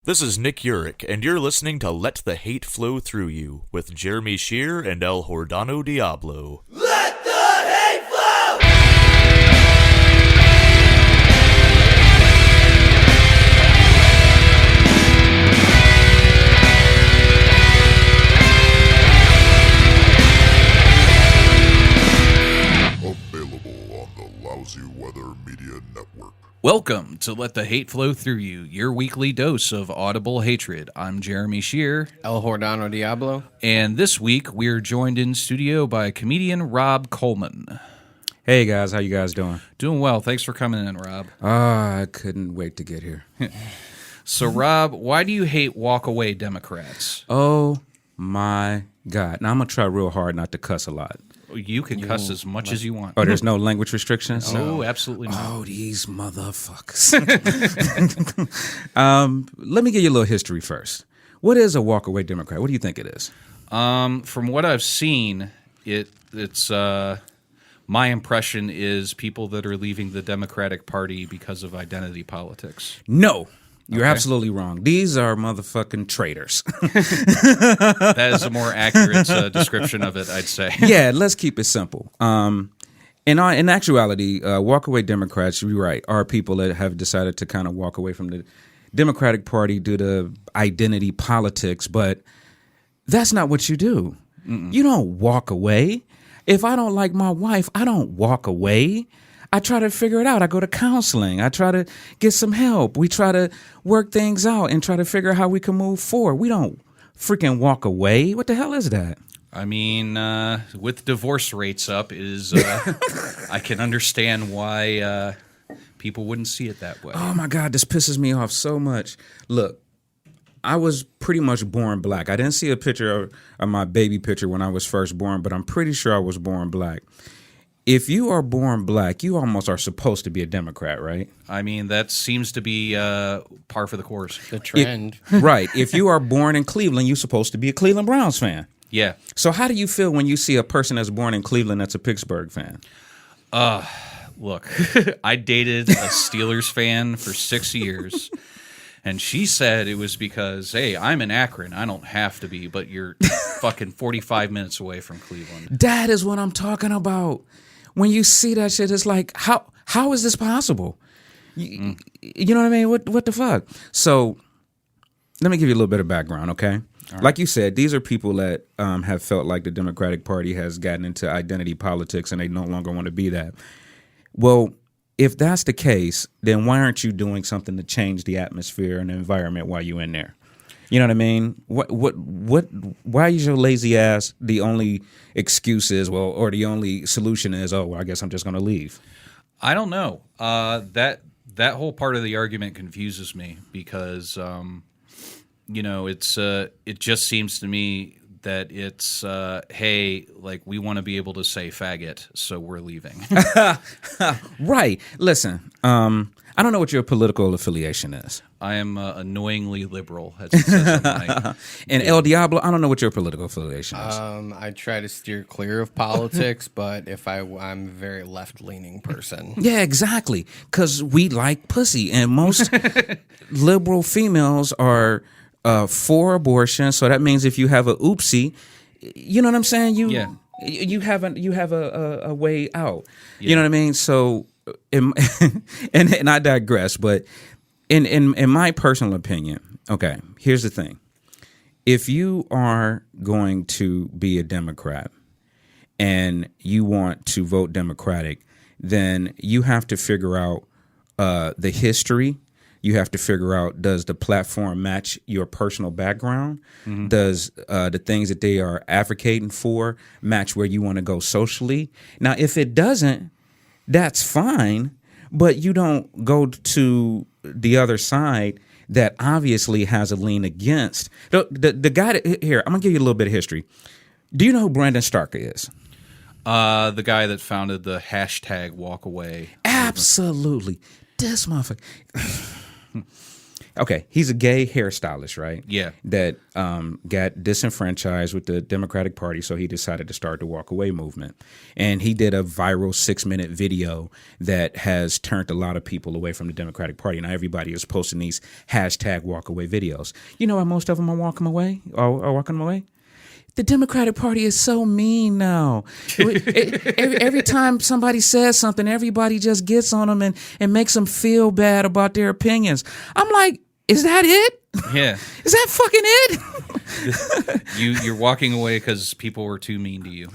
This is Nick Urich, and you're listening to Let the Hate Flow Through You with Jeremy Shear and El Hordano Diablo. Let the hate flow! Available on the Lousy Weather Media Network. Welcome to Let the Hate Flow Through You, your weekly dose of audible hatred. I'm Jeremy Shear. El Hordano Diablo. And this week, we're joined in studio by comedian Rob Coleman. Hey guys, how you guys doing? Doing well. Thanks for coming in, Rob. I couldn't wait to get here. So, Rob, why do you hate walk-away Democrats? Oh my God. Now I'm going to try real hard not to cuss a lot. You can cuss as much as you want. Oh, there's no language restrictions? No, absolutely not. Oh, these motherfuckers. Let me give you a little history first. What is a walk-away Democrat? What do you think it is? From what I've seen, it's my impression is people that are leaving the Democratic Party because of identity politics. No. You're Okay. absolutely wrong. These are motherfucking traitors. That is a more accurate description of it, I'd say. Yeah, let's keep it simple. In actuality, walkaway Democrats, you're right, are people that have decided to kind of walk away from the Democratic Party due to identity politics, but that's not what you do. You don't walk away. If I don't like my wife, I don't walk away. I try to figure it out. I go to counseling. I try to get some help. We try to work things out and try to figure out how we can move forward. We don't freaking walk away. What the hell is that? I mean, with divorce rates up, I can understand why people wouldn't see it that way. Oh my God, this pisses me off so much. Look, I was pretty much born black. I didn't see a picture of my baby picture when I was first born, but I'm pretty sure I was born black. If you are born black, you almost are supposed to be a Democrat, right? I mean, that seems to be par for the course. The trend. Right. If you are born in Cleveland, you're supposed to be a Cleveland Browns fan. Yeah. So how do you feel when you see a person that's born in Cleveland that's a Pittsburgh fan? Look, I dated a Steelers fan for 6 years, and she said it was because, hey, I'm in Akron. I don't have to be, but you're fucking 45 minutes away from Cleveland. That is what I'm talking about. When you see that shit, it's like, how is this possible? You know what I mean? What the fuck? So let me give you a little bit of background, okay? Right. Like you said, these are people that have felt like the Democratic Party has gotten into identity politics and they no longer want to be that. Well, if that's the case, then why aren't you doing something to change the atmosphere and the environment while you're in there? You know what I mean? Why is your lazy ass the only excuse is, well, or the only solution is, oh, well, I guess I'm just going to leave? I don't know. That whole part of the argument confuses me because, it just seems to me that it's, hey, like we want to be able to say faggot, so we're leaving. Right. Listen, I don't know what your political affiliation is. I am annoyingly liberal, as it says on my... And El Diablo, I don't know what your political affiliation is. I try to steer clear of politics, but if I'm a very left-leaning person. Yeah, exactly. Because we like pussy, and most liberal females are for abortion. So that means if you have a oopsie, you know what I'm saying? You have a way out. Yeah. You know what I mean? So, and I digress, but in my personal opinion, okay, here's the thing. If you are going to be a Democrat and you want to vote Democratic, then you have to figure out the history. You have to figure out, does the platform match your personal background? Mm-hmm. Does the things that they are advocating for match where you want to go socially? Now, if it doesn't, that's fine, but you don't go to the other side that obviously has a lean against. The guy that, here, I'm going to give you a little bit of history. Do you know who Brandon Stark is? The guy that founded the hashtag walk away. Absolutely. This motherfucker. Okay, he's a gay hairstylist, right? Yeah. That got disenfranchised with the Democratic Party, so he decided to start the Walk Away movement. And he did a viral 6-minute video that has turned a lot of people away from the Democratic Party. Now everybody is posting these hashtag Walk Away videos. You know why most of them are walking away? Are walking away? The Democratic Party is so mean now. Every time somebody says something, everybody just gets on them and makes them feel bad about their opinions. I'm like, is that it? Yeah. Is that fucking it? You're walking away because people were too mean to you.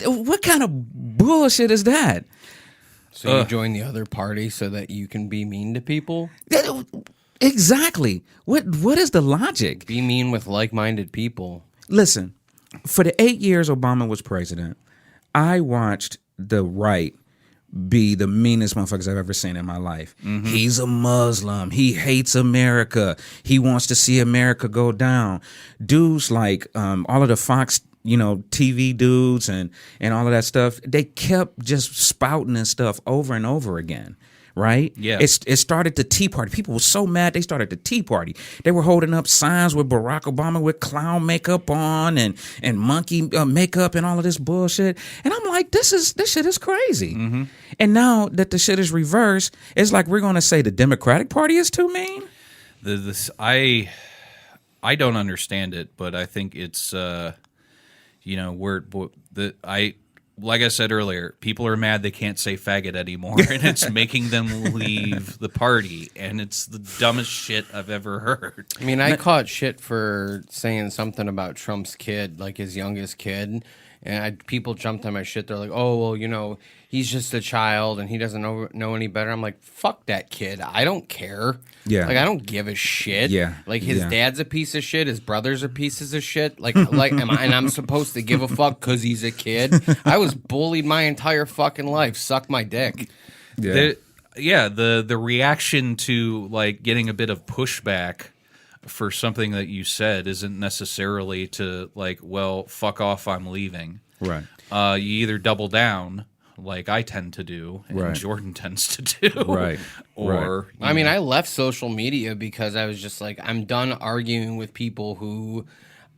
What kind of bullshit is that? So you join the other party so that you can be mean to people? Exactly. What is the logic? Be mean with like-minded people. Listen, for the 8 years Obama was president, I watched the right be the meanest motherfuckers I've ever seen in my life. Mm-hmm. He's a Muslim. He hates America. He wants to see America go down. Dudes like all of the Fox, TV dudes and all of that stuff, they kept just spouting and stuff over and over again. Right? Yeah. It started the Tea Party. People were so mad they started the Tea Party. They were holding up signs with Barack Obama with clown makeup on and monkey makeup and all of this bullshit. And I'm like, this shit is crazy. Mm-hmm. And now that the shit is reversed, it's like we're going to say the Democratic Party is too mean. I don't understand it, but I think it's like I said earlier, people are mad they can't say faggot anymore, and it's making them leave the party, and it's the dumbest shit I've ever heard. I mean, I caught shit for saying something about Trump's kid, like his youngest kid, and people jumped on my shit. They're like, oh, well, he's just a child, and he doesn't know any better. I'm like, fuck that kid. I don't care. Yeah. Like, I don't give a shit. Yeah. Like, his dad's a piece of shit. His brothers are pieces of shit. And I'm supposed to give a fuck because he's a kid? I was bullied my entire fucking life. Suck my dick. Yeah. The reaction to, like, getting a bit of pushback for something that you said isn't necessarily to, like, well, fuck off, I'm leaving. Right. You either double down, like I tend to do, and right. Jordan tends to do. Right. Or I mean, I left social media because I was just like, I'm done arguing with people who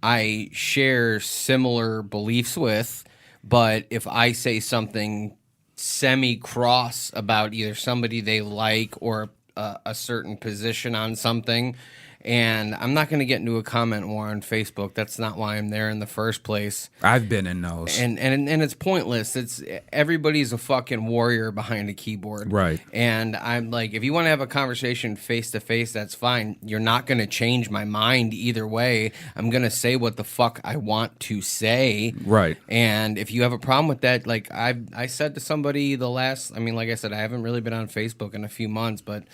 I share similar beliefs with, but if I say something semi-cross about either somebody they like or a certain position on something, and I'm not going to get into a comment war on Facebook. That's not why I'm there in the first place. I've been in those. And it's pointless. Everybody's a fucking warrior behind a keyboard. Right. And I'm like, if you want to have a conversation face to face, that's fine. You're not going to change my mind either way. I'm going to say what the fuck I want to say. Right. And if you have a problem with that, like I said to somebody like I said, I haven't really been on Facebook in a few months, but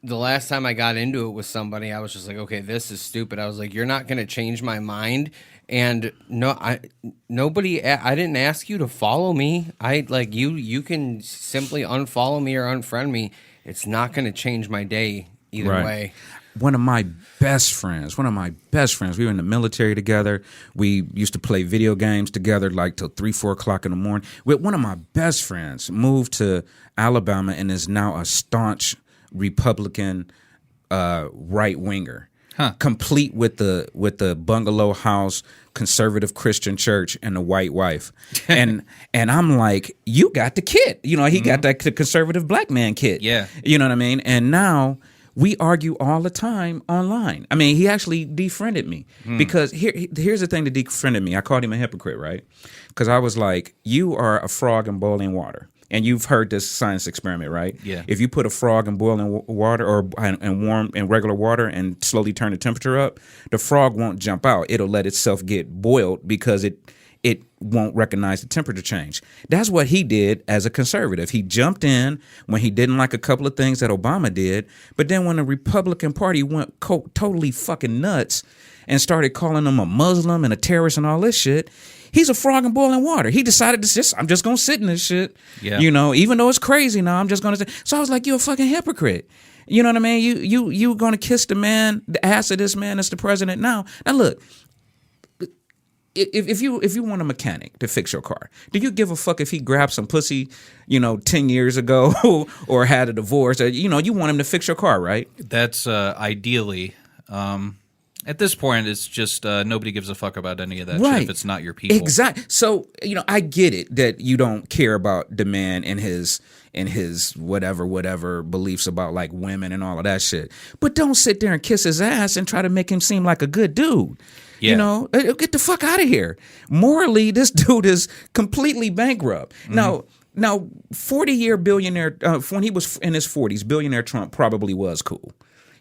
the last time I got into it with somebody, I was just like, okay, this is stupid. I was like, you're not going to change my mind. And I didn't ask you to follow me. You can simply unfollow me or unfriend me. It's not going to change my day either way. One of my best friends, we were in the military together. We used to play video games together like till 3-4 o'clock in the morning. One of my best friends moved to Alabama and is now a staunch Republican right winger, complete with the bungalow house, conservative Christian church, and the white wife. and I'm like, you got the kit. He got that conservative black man kit. Yeah. You know what I mean? And now we argue all the time online. I mean, he actually defriended me because here's the thing that defriended me. I called him a hypocrite, right? Because I was like, you are a frog in boiling water. And you've heard this science experiment, right? Yeah. If you put a frog in boiling water or in warm and regular water and slowly turn the temperature up, the frog won't jump out. It'll let itself get boiled because it won't recognize the temperature change. That's what he did as a conservative. He jumped in when he didn't like a couple of things that Obama did, but then when the Republican Party went totally fucking nuts and started calling him a Muslim and a terrorist and all this shit, he's a frog in boiling water. He decided I'm just going to sit in this shit. Yeah. Even though it's crazy now, I'm just going to sit. So I was like, you're a fucking hypocrite. You know what I mean? You going to kiss the ass of this man that's the president now. Now look, if you want a mechanic to fix your car, do you give a fuck if he grabbed some pussy, 10 years ago or had a divorce? You want him to fix your car, right? That's ideally. At this point, it's just nobody gives a fuck about any of that shit if it's not your people. Exactly. So, I get it that you don't care about the man and his whatever beliefs about like women and all of that shit. But don't sit there and kiss his ass and try to make him seem like a good dude. Yeah. Get the fuck out of here. Morally, this dude is completely bankrupt. Now, 40-year billionaire, when he was in his 40s, billionaire Trump probably was cool.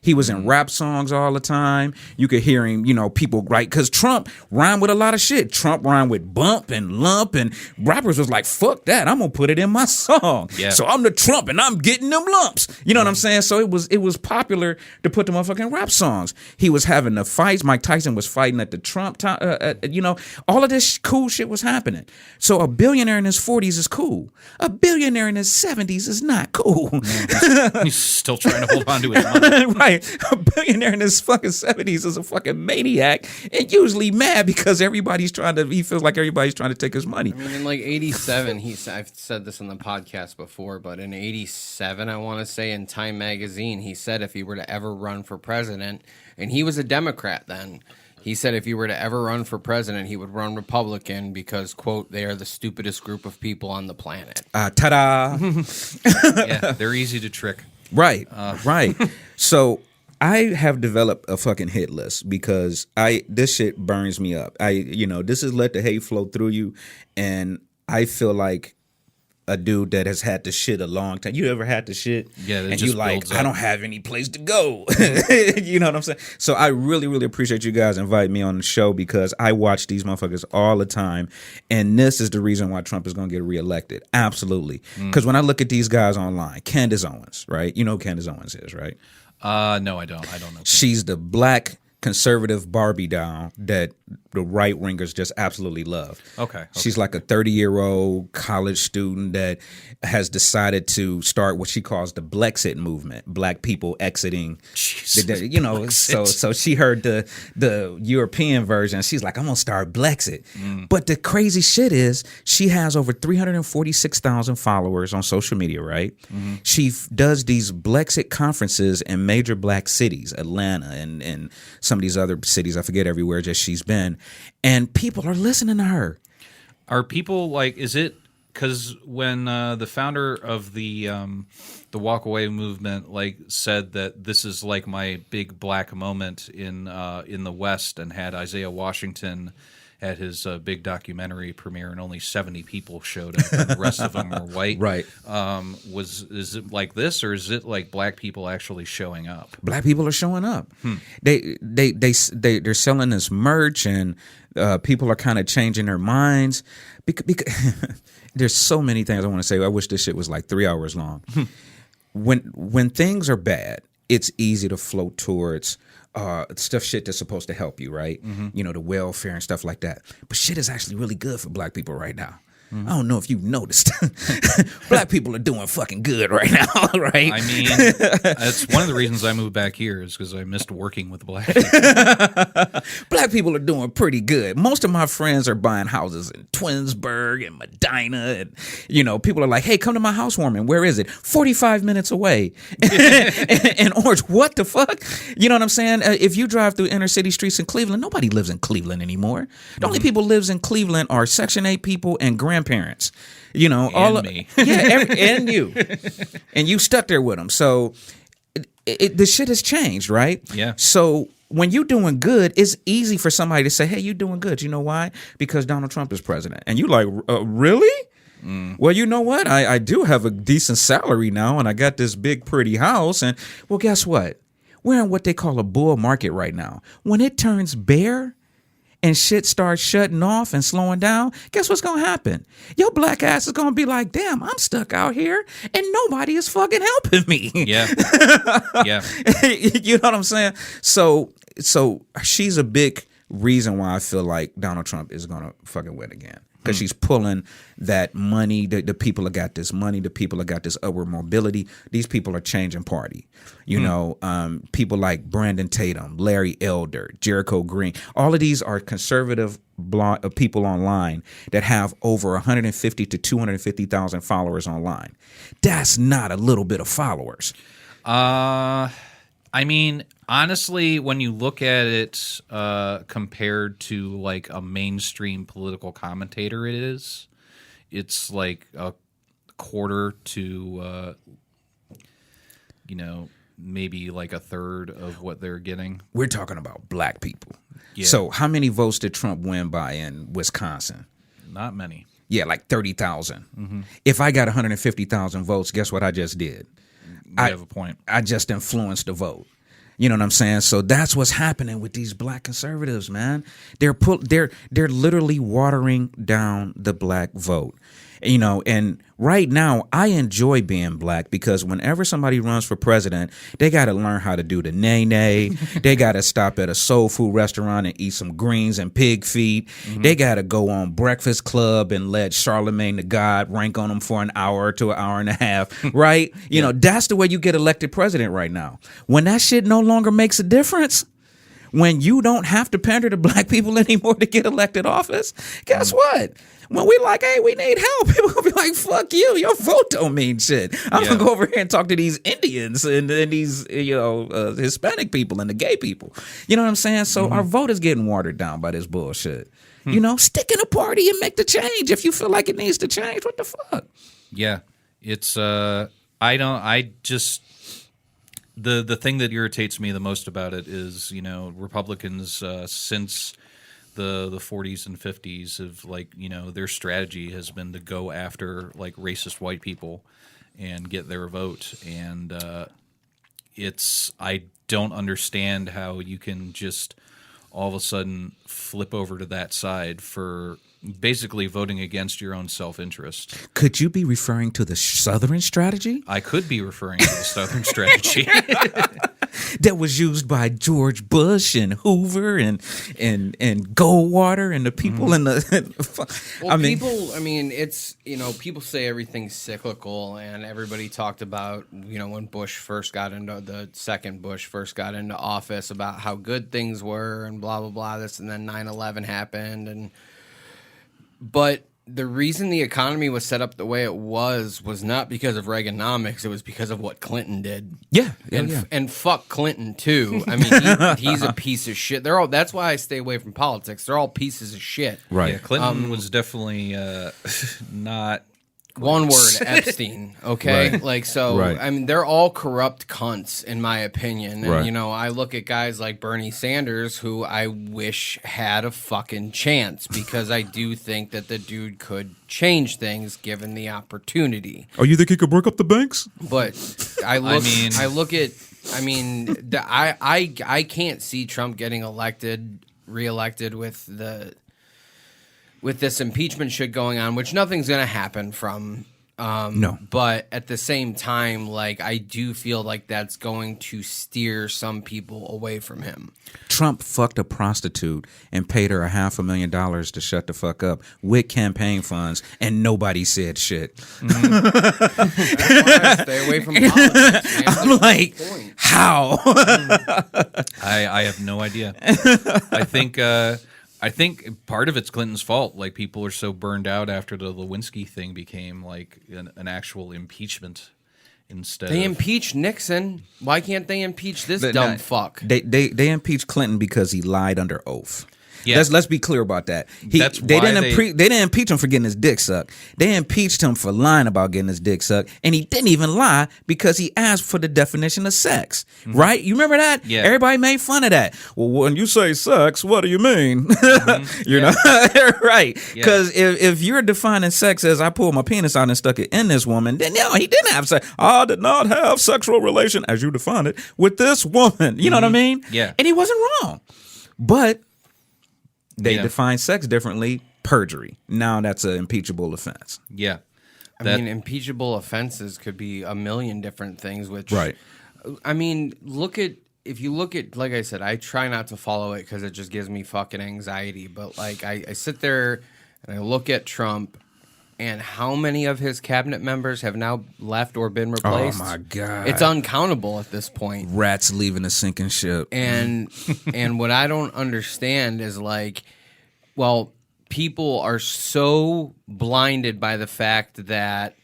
He was in rap songs all the time. You could hear him, people write, because Trump rhymed with a lot of shit. Trump rhymed with bump and lump, and rappers was like, fuck that, I'm going to put it in my song. Yeah. So I'm the Trump, and I'm getting them lumps. You know what I'm saying? So it was popular to put the motherfucking rap songs. He was having the fights. Mike Tyson was fighting at the Trump time. All of this cool shit was happening. So a billionaire in his 40s is cool. A billionaire in his 70s is not cool. He's still trying to hold on to his money. Right. A billionaire in his fucking 70s is a fucking maniac and usually mad because he feels like everybody's trying to take his money. I mean, in like 87, I've said this on the podcast before, but in 87, I want to say in Time magazine, he said if he were to ever run for president, and he was a Democrat then, he said if he were to ever run for president, he would run Republican because, quote, they are the stupidest group of people on the planet. Ta-da! Yeah, they're easy to trick. Right, right. So I have developed a fucking hit list because this shit burns me up. This is Let the Hate Flow Through You, and I feel like a dude that has had to shit a long time. You ever had to shit? Yeah, and you like, I don't have any place to go. You know what I'm saying? So I really, really appreciate you guys inviting me on the show because I watch these motherfuckers all the time, and this is the reason why Trump is going to get reelected. Absolutely. Because when I look at these guys online, Candace Owens, right? You know who Candace Owens is, right? No, I don't. I don't know. She's the black conservative Barbie doll that the right wingers just absolutely love. Okay. She's like a 30-year-old college student that has decided to start what she calls the Blexit movement, black people exiting. So she heard the European version. She's like, I'm going to start Blexit. But the crazy shit is she has over 346,000 followers on social media, right? She does these Blexit conferences in major black cities, Atlanta and some of these other cities, I forget everywhere just she's been, and people are listening to her. Are people like, is it because when the founder of the Walk Away movement like said that this is like my big black moment in the West, and had Isaiah Washington at his big documentary premiere, and only 70 people showed up, and the rest of them were white. Right. Is it like this, or is it like black people actually showing up? Black people are showing up. They're selling this merch, and people are kind of changing their minds. Because there's so many things I want to say. I wish this shit was like 3 hours long. When things are bad, it's easy to float towards shit that's supposed to help you, right? The welfare and stuff like that. But shit is actually really good for black people right now. I don't know if you've noticed. Black people are doing fucking good right now, right? I mean, that's one of the reasons I moved back here is because I missed working with black people. Black people are doing pretty good. Most of my friends are buying houses in Twinsburg and Medina. And, people are like, hey, come to my housewarming. Where is it? 45 minutes away. In Orange. What the fuck? You know what I'm saying? If you drive through inner city streets in Cleveland, nobody lives in Cleveland anymore. The only people lives in Cleveland are Section 8 people and grandparents. And me. And you. And you stuck there with them. So the shit has changed, right? Yeah. So when you're doing good, it's easy for somebody to say, hey, you're doing good. You know why? Because Donald Trump is president. And you like, really? Well, you know what? I do have a decent salary now, and I got this big, pretty house. And, well, guess what? We're in what they call a bull market right now. When it turns bear and shit starts shutting off and slowing down, guess what's going to happen? Your black ass is going to be like, damn, I'm stuck out here and nobody is fucking helping me. Yeah. Yeah. You know what I'm saying? So she's a big reason why I feel like Donald Trump is going to fucking win again. because she's pulling that money. The people that got this money, the people that got this upward mobility, these people are changing party. You know, people like Brandon Tatum, Larry Elder, Jericho Green. All of these are conservative people online that have over 150 to 250,000 followers online. That's not a little bit of followers. I mean, honestly, when you look at it compared to like a mainstream political commentator, it's like a quarter to, maybe like a third of what they're getting. We're talking about black people. Yeah. So how many votes did Trump win by in Wisconsin? Not many. Yeah, like 30,000. If I got 150,000 votes, guess what I just did? I have a point. I just influenced the vote. You know what I'm saying? So that's what's happening with these black conservatives, man. They're literally watering down the black vote. You know, and right now I enjoy being black because whenever somebody runs for president, they got to learn how to do the nay-nay. They got to stop at a soul food restaurant and eat some greens and pig feet. They got to go on Breakfast Club and let Charlemagne the God rank on them for an hour to an hour and a half, right? You know, that's the way you get elected president right now. When that shit no longer makes a difference, when you don't have to pander to black people anymore to get elected office, guess what? When we like, hey, we need help, people gonna be like, fuck you, your vote don't mean shit. I'm gonna go over here and talk to these Indians and these, Hispanic people and the gay people. You know what I'm saying? So our vote is getting watered down by this bullshit. You know, stick in a party and make the change. If you feel like it needs to change, what the fuck? Yeah. It's, the thing that irritates me the most about it is, Republicans since the 40s and 50s have their strategy has been to go after like racist white people and get their vote. And I don't understand how you can just all of a sudden flip over to that side for basically voting against your own self-interest. Could you be referring to the Southern strategy? I could be referring to the Southern strategy. That was used by George Bush and Hoover and Goldwater and the people in the. People say everything's cyclical, and everybody talked about when the second Bush first got into office about how good things were and blah blah blah. And then 9/11 happened, but the reason the economy was set up the way it was not because of Reaganomics. It was because of what Clinton did. Yeah. And fuck Clinton too. I mean, he's a piece of shit. That's why I stay away from politics. They're all pieces of shit. Right. Yeah, Clinton was definitely not. One word, Epstein. Okay, Right. Right. I mean, they're all corrupt cunts, in my opinion. And Right. I look at guys like Bernie Sanders, who I wish had a fucking chance, because I do think that the dude could change things given the opportunity. Oh, you think he could break up the banks? But I can't see Trump getting reelected with this impeachment shit going on, which nothing's going to happen from. No. But at the same time, I do feel like that's going to steer some people away from him. Trump fucked a prostitute and paid her $500,000 to shut the fuck up with campaign funds, and nobody said shit. That's why I stay away from politics, man. I'm like, how? I have no idea. I think part of it's Clinton's fault. Like, people are so burned out after the Lewinsky thing became like an actual impeachment instead. They impeached Nixon. Why can't they impeach this dumb fuck? They impeached Clinton because he lied under oath. Yeah. Let's be clear about that. They didn't impeach him for getting his dick sucked. They impeached him for lying about getting his dick sucked, and he didn't even lie because he asked for the definition of sex. Mm-hmm. Right? You remember that? Yeah. Everybody made fun of that. Well, when you say sex, what do you mean? Mm-hmm. Right? Because if you're defining sex as I pulled my penis out and stuck it in this woman, then no, he didn't have sex. I did not have sexual relation, as you define it, with this woman. You know what I mean? Yeah. And he wasn't wrong, but they define sex differently. Perjury. Now that's an impeachable offense. Yeah. I mean, impeachable offenses could be a million different things, which... Right. I mean, if you look at, like I said, I try not to follow it because it just gives me fucking anxiety. But, I sit there and I look at Trump and how many of his cabinet members have now left or been replaced. Oh my God. It's uncountable at this point. Rats leaving a sinking ship. And what I don't understand is like, well, people are so blinded by the fact that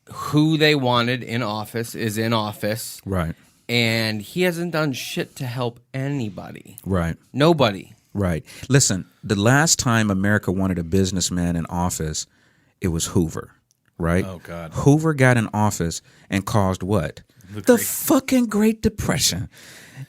who they wanted in office is in office. Right. And he hasn't done shit to help anybody. Right. Nobody. Right. Listen, the last time America wanted a businessman in office, it was Hoover, right? Oh, God. Hoover got in office and caused what? The fucking Great Depression.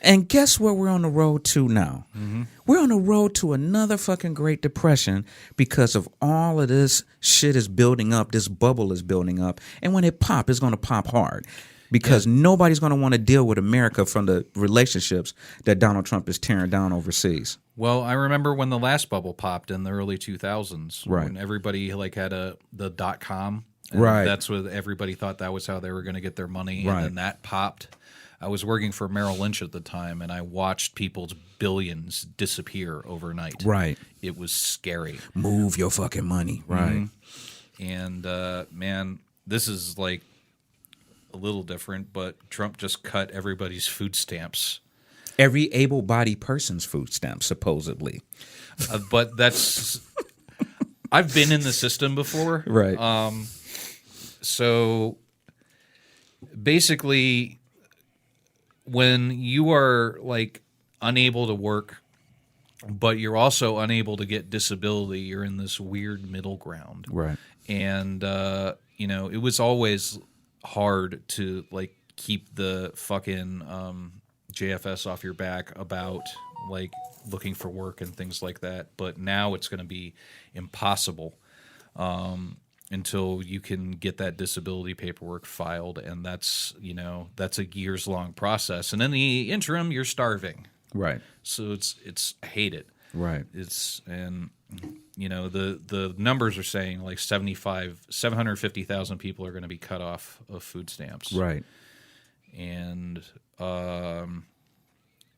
And guess where we're on the road to now? Mm-hmm. We're on the road to another fucking Great Depression because of all of this shit is building up. This bubble is building up. And when it pop, it's going to pop hard because nobody's going to want to deal with America from the relationships that Donald Trump is tearing down overseas. Well, I remember when the last bubble popped in the early 2000s, right? When everybody like had the .com, right? That's what everybody thought that was how they were going to get their money, right? And then that popped. I was working for Merrill Lynch at the time, and I watched people's billions disappear overnight. Right. It was scary. Move your fucking money, right? Mm-hmm. And man, this is like a little different, but Trump just cut everybody's food stamps. Every able-bodied person's food stamps, supposedly. But that's... I've been in the system before. Right. So basically, when you are like unable to work, but you're also unable to get disability, you're in this weird middle ground. Right. And, it was always hard to like keep the fucking... JFS off your back about like looking for work and things like that, but now it's going to be impossible until you can get that disability paperwork filed, and that's a years-long process, and in the interim you're starving. Right. So it's I hate it. Right. The numbers are saying like 750,000 people are going to be cut off of food stamps. Right. And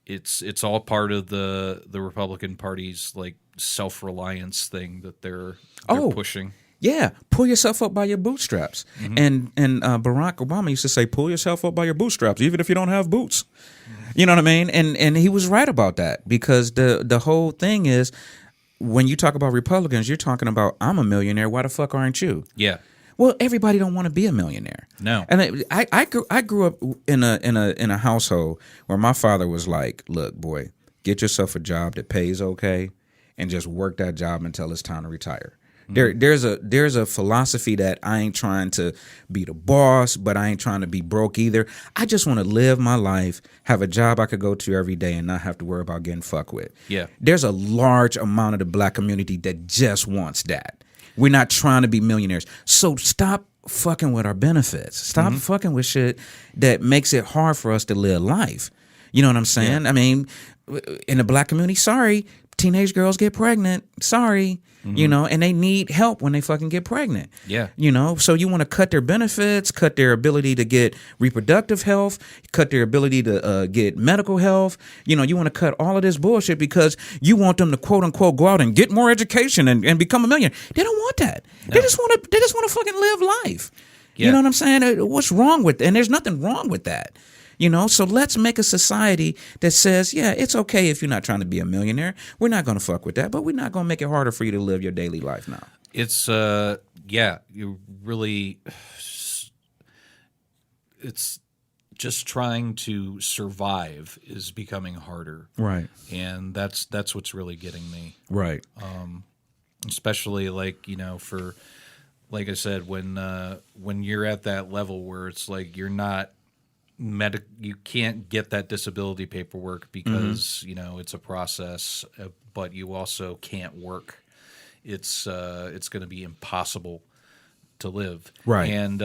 it's all part of the Republican Party's like self-reliance thing that they're pushing. Yeah, pull yourself up by your bootstraps. Mm-hmm. And Barack Obama used to say, pull yourself up by your bootstraps, even if you don't have boots. Mm-hmm. You know what I mean? And he was right about that, because the whole thing is, when you talk about Republicans, you're talking about, I'm a millionaire, why the fuck aren't you? Yeah. Well, everybody don't want to be a millionaire. No. And I grew up in a household where my father was like, look, boy, get yourself a job that pays okay and just work that job until it's time to retire. Mm-hmm. There's a philosophy that I ain't trying to be the boss, but I ain't trying to be broke either. I just want to live my life, have a job I could go to every day and not have to worry about getting fucked with. Yeah. There's a large amount of the black community that just wants that. We're not trying to be millionaires. So stop fucking with our benefits. Stop fucking with shit that makes it hard for us to live life. You know what I'm saying? Yeah. I mean, in the black community, sorry, teenage girls get pregnant. Sorry. And they need help when they fucking get pregnant. Yeah. So you want to cut their benefits, cut their ability to get reproductive health, cut their ability to get medical health. You want to cut all of this bullshit because you want them to quote unquote go out and get more education and become a millionaire. They don't want that. No. They just want to fucking live life. Yeah. You know what I'm saying? What's wrong with that? And there's nothing wrong with that. So let's make a society that says, yeah, it's okay if you're not trying to be a millionaire. We're not going to fuck with that, but we're not going to make it harder for you to live your daily life now. It's, you really, it's just trying to survive is becoming harder. Right. And that's what's really getting me. Right. Especially like, for, like I said, when you're at that level where it's like you're not, you can't get that disability paperwork because it's a process, but you also can't work. It's going to be impossible to live. Right. And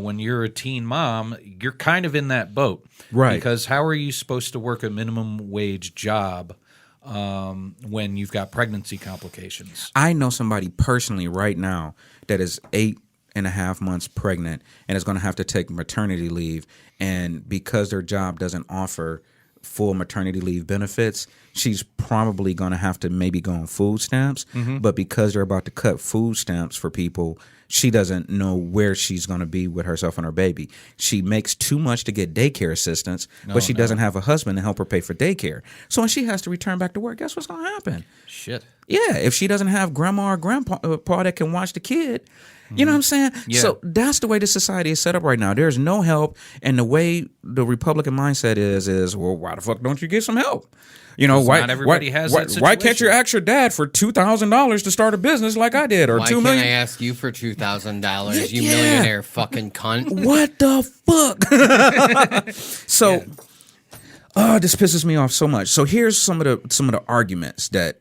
when you're a teen mom, you're kind of in that boat. Right. Because how are you supposed to work a minimum wage job when you've got pregnancy complications? I know somebody personally right now that is 8.5 months pregnant and is going to have to take maternity leave, and because their job doesn't offer full maternity leave benefits, she's probably going to have to maybe go on food stamps. But because they're about to cut food stamps for people, she doesn't know where she's going to be with herself and her baby. She makes too much to get daycare assistance, but she doesn't have a husband to help her pay for daycare. So when she has to return back to work, guess what's going to happen? Shit. Yeah, if she doesn't have grandma or grandpa that can watch the kid, you know what I'm saying? Yeah. So that's the way the society is set up right now. There's no help, and the way the Republican mindset is well, why the fuck don't you get some help? You know, why not everybody has that why can't you situation. ask your dad for $2,000 to start a business like I did, or Why $2 can't million? I ask you for $2,000, you Yeah. millionaire fucking cunt? What the fuck? So, this pisses me off so much. So here's some of the arguments that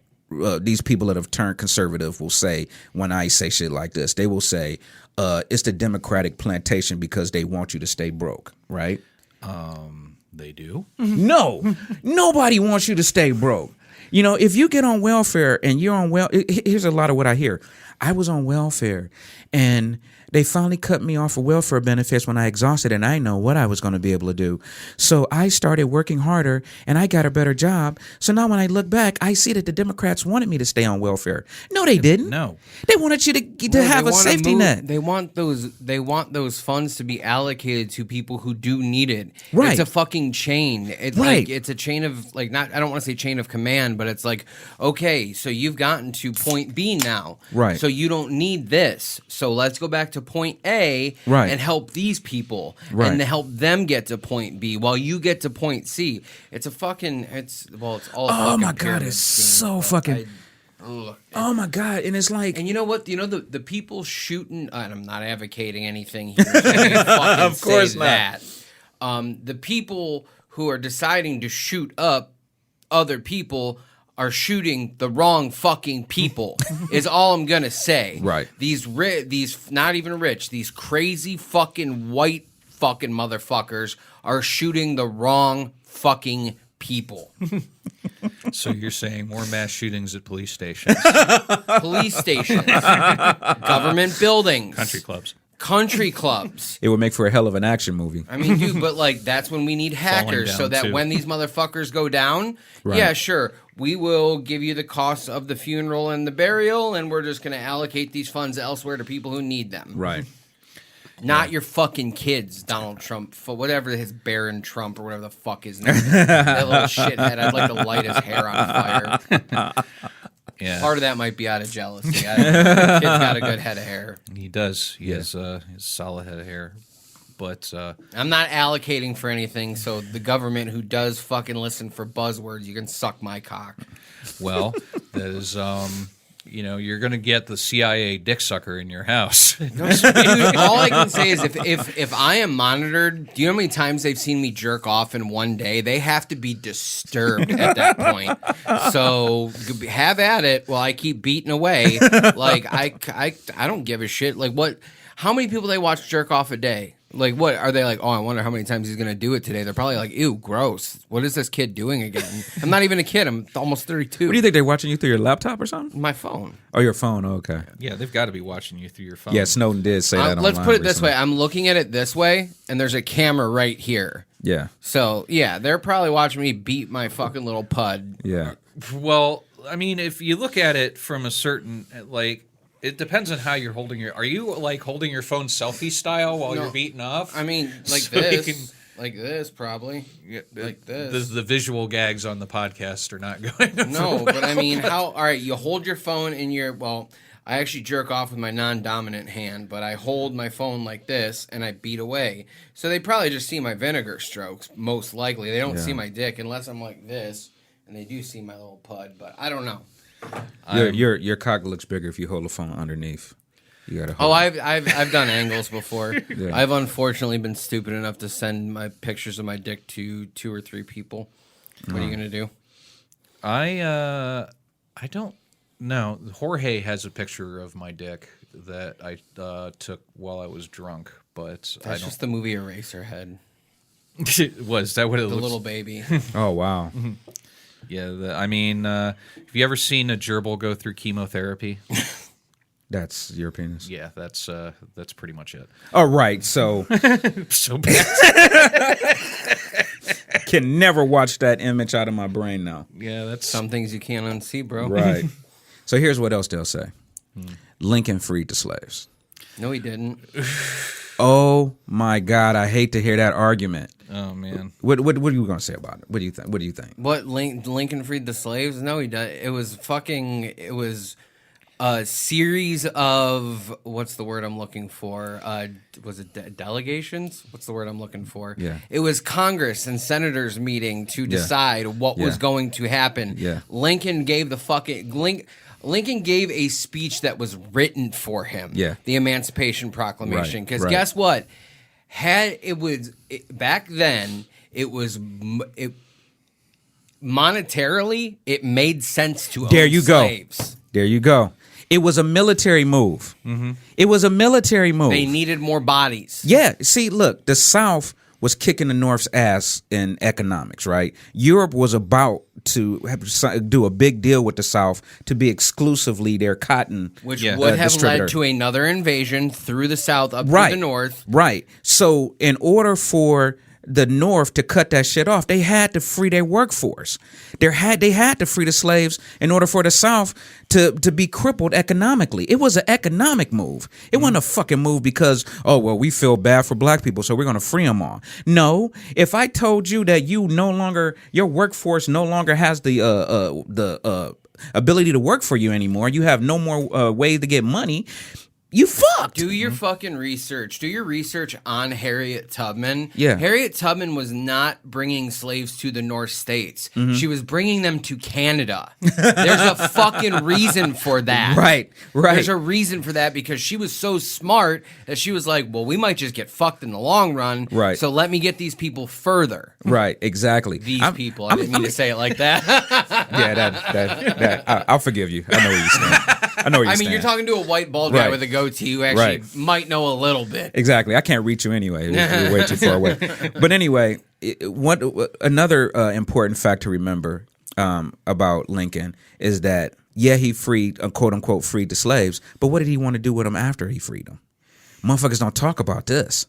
these people that have turned conservative will say when I say shit like this. They will say it's the Democratic plantation because they want you to stay broke, right? They do. No, nobody wants you to stay broke. You know, if you get on welfare and you're on here's a lot of what I hear. I was on welfare and they finally cut me off of welfare benefits when I exhausted and I know what I was going to be able to do. So I started working harder and I got a better job. So now when I look back, I see that the Democrats wanted me to stay on welfare. No, they didn't. No. They wanted you to have a safety net. They want those funds to be allocated to people who do need it. Right. It's a fucking chain. It's Right. like it's a chain of like not I don't want to say chain of command, but it's like, okay, so you've gotten to point B now. Right. So you don't need this. So let's go back to point A Right. and help these people Right. and help them get to point B while you get to point C. It's a fucking it's all Oh fucking my God, pyramid it's scheme, so but fucking. Oh my God, and it's like. and you know what? You know the people shooting. And I'm not advocating anything here. So I can fucking Of course say not. that. The people who are deciding to shoot up other people are shooting the wrong fucking people. Is all I'm gonna say. Right. These not even rich. These crazy fucking white fucking motherfuckers are shooting the wrong fucking people. So you're saying more mass shootings at police stations, Police stations, government buildings, country clubs. It would make for a hell of an action movie. I mean, dude, but like that's when we need hackers down, so that too. when these motherfuckers go down, Right. yeah, sure, we will give you the costs of the funeral and the burial, and we're just going to allocate these funds elsewhere to people who need them. Right. Not your fucking kids, Donald Trump, for whatever his Baron Trump or whatever the fuck his name is. That little shithead, I'd like to light his hair on fire. Yeah, Part of that might be out of jealousy. The kid's got a good head of hair. he does. He has a solid head of hair, but I'm not allocating for anything, so the government who does fucking listen for buzzwords, you can suck my cock. well, that is you're gonna get the CIA dick sucker in your house. Dude, all I can say is if I am monitored, do you know how many times they've seen me jerk off in one day? They have to be disturbed at that point. So have at it while I keep beating away. Like I don't give a shit. Like what? How many people they watch jerk off a day? Like what are they like? Oh, I wonder how many times he's gonna do it today. They're probably like, ew, gross. What is this kid doing again? I'm not even a kid. I'm almost 32. What do you think, they're watching you through your laptop or something? My phone. Oh, your phone. Oh, okay. Yeah, they've got to be watching you through your phone. Yeah, Snowden did say that. Let's online put it this recently. way. I'm looking at it this way, and there's a camera right here. Yeah, So, yeah, they're probably watching me beat my fucking little pud. yeah. Well, I mean, if you look at it from a certain it depends on how you're holding your. Are you like holding your phone selfie style while No. you're beating off? I mean, like So you this. can- Like this, probably. Like this. The visual gags on the podcast are not going. over No, well. but I mean, all right, you hold your phone in your, I actually jerk off with my non-dominant hand, but I hold my phone like this, and I beat away. So they probably just see my vinegar strokes, most likely. They don't see my dick, unless I'm like this, and they do see my little pud, but I don't know. Your cock looks bigger if you hold the phone underneath. You gotta hold. Oh, I've done angles before. Yeah. I've unfortunately been stupid enough to send my pictures of my dick to 2 or 3 people. What are you gonna do? I don't know. Jorge has a picture of my dick that I took while I was drunk, but I That's don't. just the movie Eraserhead. Was that what it The looks? little baby. Oh wow. Yeah, I mean, have you ever seen a gerbil go through chemotherapy? That's your penis. Yeah, that's pretty much it. All right, so So bad. can never watch that image out of my brain now. Yeah, that's Some things you can't unsee, bro. Right. So here's what else they'll say. Lincoln freed the slaves. No, he didn't. Oh my God, I hate to hear that argument. Oh man. What are you going to say about it? What do you think? What do you think? What, Lincoln freed the slaves? No, he did. It was a series of, what's the word I'm looking for? Was it delegations? What's the word I'm looking for? Yeah. It was Congress and senators meeting to decide what was going to happen. Yeah. Lincoln gave Lincoln gave a speech that was written for him. Yeah. The Emancipation Proclamation. Right, Because right. guess what? Back then, monetarily, it made sense to There own you go. slaves. There you go. It was a military move. It was a military move. They needed more bodies. Yeah. See, look, the South was kicking the North's ass in economics, right? Europe was about to do a big deal with the South to be exclusively their cotton Which Yeah. would have distributor. led to another invasion through the South up Right. to the North. Right. So in order for the North to cut that shit off, they had to free their workforce. They had to free the slaves in order for the South to be crippled economically. It was an economic move. It wasn't a fucking move because, oh, well, we feel bad for black people, so we're going to free them all. No, if I told you that your workforce no longer has the ability to work for you anymore, you have no more way to get money, you fucked. Do your fucking research. Do your research on Harriet Tubman. Yeah. Harriet Tubman was not bringing slaves to the North States. Mm-hmm. She was bringing them to Canada. There's a fucking reason for that. Right. There's a reason for that because she was so smart that she was like, well, we might just get fucked in the long run. Right. So let me get these people further. Right, exactly. These people. I didn't mean to say it like that. Yeah, that I'll forgive you. I know where you stand. I know where you I stand. mean, you're talking to a white bald guy Right. with a goatee who actually Right. might know a little bit. Exactly. I can't reach you anyway. You're way too far away. But anyway, another important fact to remember about Lincoln is that, yeah, he freed, quote unquote, freed the slaves, but what did he want to do with them after he freed them? Motherfuckers don't talk about this.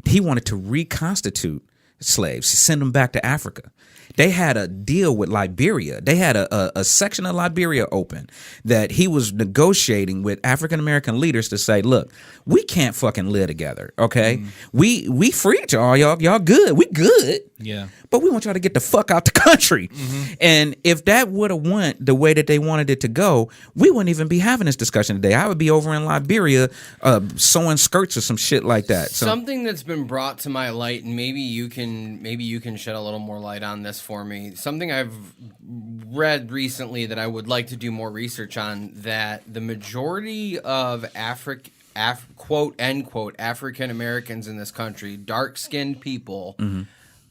He wanted to reconstitute slaves, send them back to Africa. They had a deal with Liberia. They had a section of Liberia open that he was negotiating with African American leaders to say, look, we can't fucking live together, okay? We freed y'all good. We good. Yeah. But we want y'all to get the fuck out the country. And if that would have went the way that they wanted it to go, we wouldn't even be having this discussion today. I would be over in Liberia sewing skirts or some shit like that. So, Something that's been brought to my light, and maybe you can shed a little more light on this for me. Something I've read recently that I would like to do more research on, that the majority of quote unquote African Americans in this country, dark skinned people,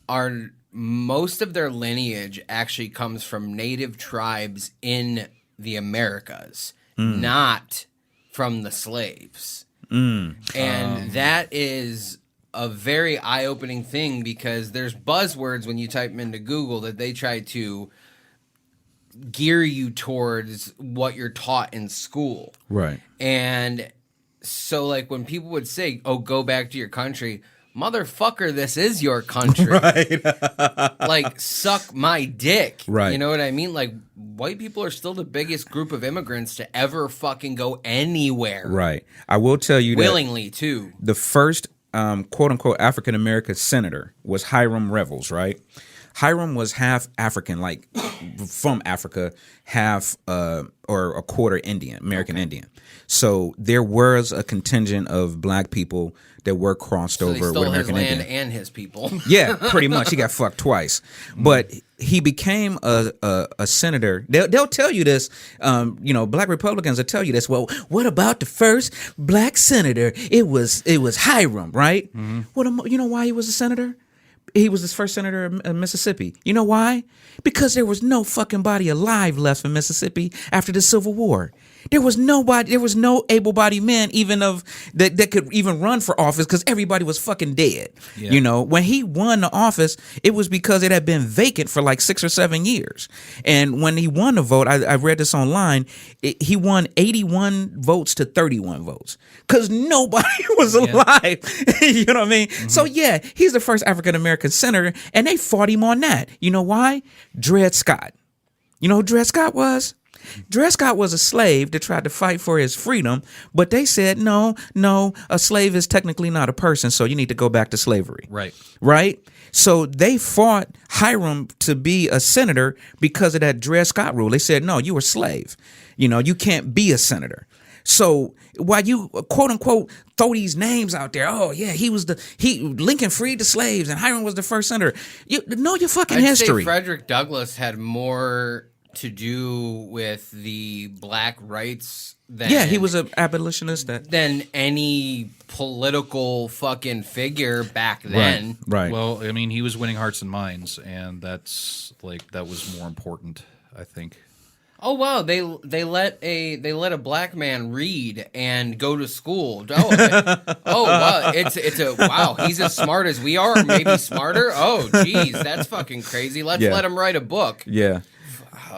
are most of their lineage actually comes from native tribes in the Americas, not from the slaves. And that is a very eye-opening thing because there's buzzwords when you type them into Google that they try to gear you towards what you're taught in school. right. And so, like, when people would say, oh, go back to your country, motherfucker, this is your country. Right. Like, suck my dick. Right. You know what I mean? Like, white people are still the biggest group of immigrants to ever fucking go anywhere. Right. I will tell you that Willingly, too. the first quote unquote African American senator was Hiram Revels, right? Hiram was half African, like from Africa, half or a quarter Indian, American Indian. So there was a contingent of black people that were crossed So over they with stole his American land Indian. and his people. Yeah, pretty much. He got fucked twice. But he became a senator. They'll tell you this. Black Republicans will tell you this. Well, what about the first black senator? It was Hiram, right? You know why he was a senator? He was the first senator of Mississippi. You know why? Because there was no fucking body alive left in Mississippi after the Civil War. There was nobody. There was no able-bodied men even of that could even run for office because everybody was fucking dead. Yeah. You know, when he won the office, it was because it had been vacant for like 6 or 7 years. And when he won the vote, I read this online. He won 81 votes to 31 votes because nobody was alive. You know what I mean? Mm-hmm. So yeah, he's the first African American senator, and they fought him on that. You know why? Dred Scott. You know who Dred Scott was? Dred Scott was a slave that tried to fight for his freedom, but they said, no, a slave is technically not a person, so you need to go back to slavery. Right? So they fought Hiram to be a senator because of that Dred Scott rule. They said, no, you were a slave. You know, you can't be a senator. So while you quote unquote throw these names out there, oh yeah, Lincoln freed the slaves and Hiram was the first senator. You know your fucking history. Say Frederick Douglass had more to do with the black rights than he was an abolitionist than any political fucking figure back then. Right. Well, I mean, he was winning hearts and minds, and that was more important, I think. Oh wow, they let a black man read and go to school. Oh wow, wow, he's as smart as we are, or maybe smarter. Oh geez, that's fucking crazy. Let's let him write a book. Yeah.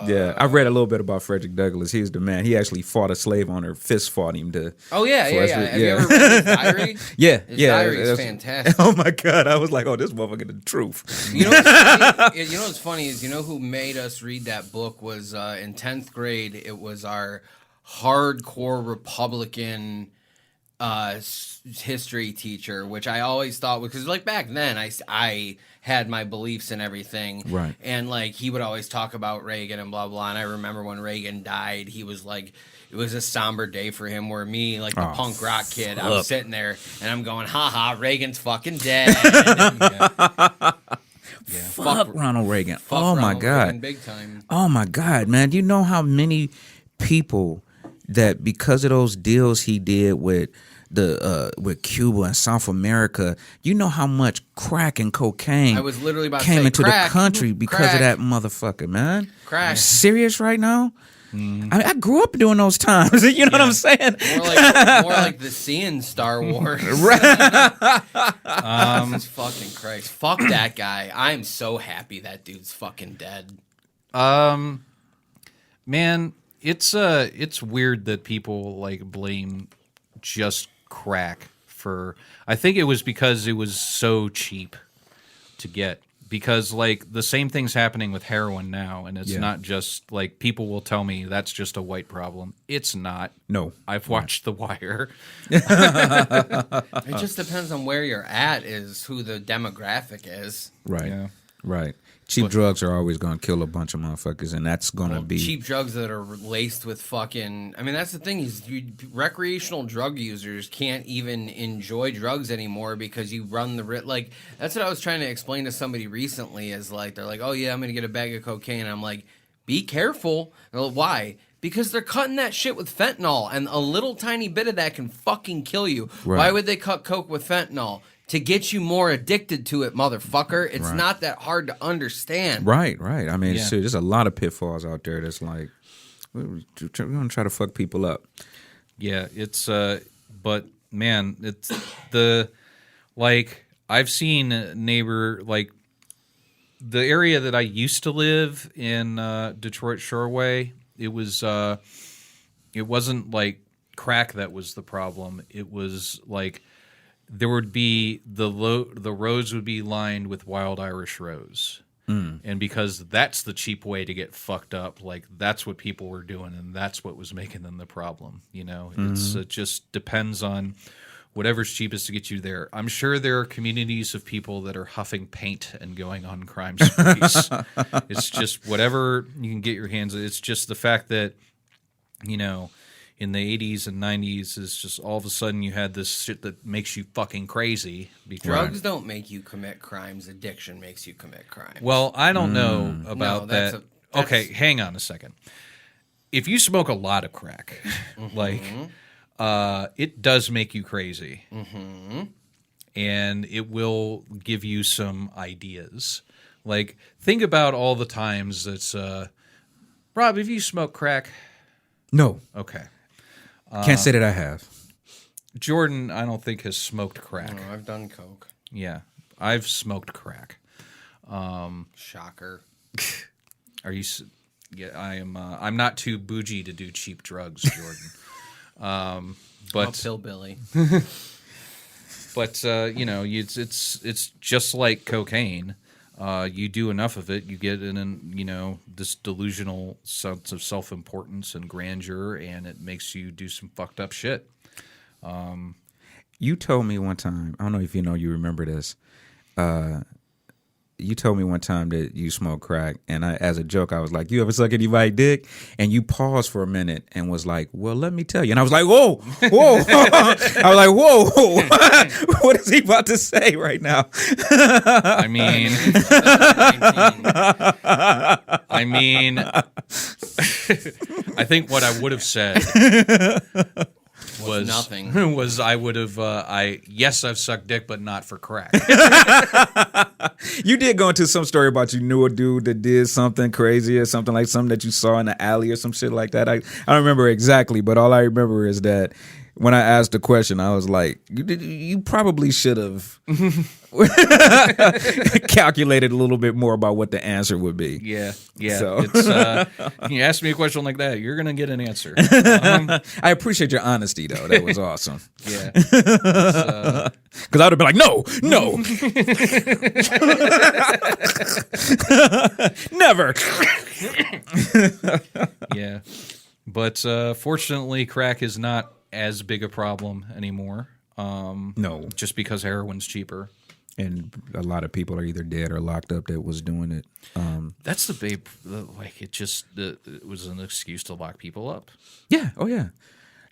Yeah, I read a little bit about Frederick Douglass. He was the man. He actually fought a slave owner, fist fought him to. Oh yeah. Have you ever read his diary? His diary is fantastic. Oh my god, I was like, oh, this motherfucker the truth. You know what's funny is who made us read that book was in 10th grade. It was our hardcore Republican history teacher, which I always thought was because like back then I had my beliefs and everything, right? And like he would always talk about Reagan and blah blah. And I remember when Reagan died, he was like, it was a somber day for him. Where me, like the punk rock kid, I'm sitting there and I'm going, haha, Reagan's fucking dead. Fuck Ronald Reagan. Fuck my Ronald god, Reagan, big time. Oh my god, man! You know how many people that because of those deals he did with with Cuba and South America, you know how much crack and cocaine I was literally about came to say into crack. the country because of that motherfucker, man. Crack. You serious right now? I mean, I grew up during those times. You know what I'm saying? More like the scene Star Wars. Jesus fucking Christ. Fuck that guy. I'm so happy that dude's fucking dead. Man, it's weird that people like blame just crack for. I think it was because it was so cheap to get. Because like the same thing's happening with heroin now, and it's not just like people will tell me that's just a white problem. It's not. No, I've watched The Wire. It just depends on where you're at, is who the demographic is. Right. Yeah. Right. Cheap drugs are always going to kill a bunch of motherfuckers, and that's going to be cheap drugs that are laced with fucking. I mean, that's the thing is, recreational drug users can't even enjoy drugs anymore because you run the risk. Like that's what I was trying to explain to somebody recently. Is like they're like, "Oh yeah, I'm going to get a bag of cocaine." I'm like, "Be careful." Like, why? Because they're cutting that shit with fentanyl, and a little tiny bit of that can fucking kill you. Right. Why would they cut coke with fentanyl? To get you more addicted to it, motherfucker. It's not that hard to understand. Right. I mean, there's a lot of pitfalls out there that's like, we're going to try to fuck people up. Yeah, it's, but man, it's the, like, I've seen neighbor, like, the area that I used to live in, Detroit Shoreway, it wasn't like crack that was the problem. It was like, there would be the roads would be lined with wild Irish rose, and because that's the cheap way to get fucked up, like that's what people were doing, and that's what was making them the problem. You know, it just depends on whatever's cheapest to get you there. I'm sure there are communities of people that are huffing paint and going on crime sprees. It's just whatever you can get your hands on. It's just the fact that, you know, in the 80s and 90s is just all of a sudden you had this shit that makes you fucking crazy. Drugs don't make you commit crimes. Addiction makes you commit crimes. Well, I don't know about that. Okay, hang on a second. If you smoke a lot of crack, like, it does make you crazy. And it will give you some ideas. Like, think about all the times that's, Rob, have you smoked crack? No. Okay. Can't say that I have. Jordan, I don't think has smoked crack. Oh, I've done coke. Yeah, I've smoked crack. Shocker. Are you? Yeah, I am. I'm not too bougie to do cheap drugs, Jordan. But I'm a pillbilly. But it's just like cocaine. You do enough of it, you get this delusional sense of self-importance and grandeur, and it makes you do some fucked up shit. You told me one time, I don't know if you remember this. You told me one time that you smoke crack, and as a joke, I was like, "You ever suck anybody's dick?" And you paused for a minute and was like, "Well, let me tell you." And I was like, "Whoa, whoa!" I was like, "Whoa, what is he about to say right now?" I mean, I think what I would have said was nothing. Was I would have yes, I've sucked dick, but not for crack. You did go into some story about you knew a dude that did something crazy or something that you saw in the alley or some shit like that. I don't remember exactly, but all I remember is that when I asked the question, I was like, you probably should have calculated a little bit more about what the answer would be. Yeah. So. It's, you ask me a question like that, you're going to get an answer. I appreciate your honesty, though. That was awesome. Yeah. Because I would have been like, no, never. Yeah. But fortunately, crack is not as big a problem anymore. No. Just because heroin's cheaper. And a lot of people are either dead or locked up that was doing it. That's the big, it was an excuse to lock people up. Yeah. Oh, yeah.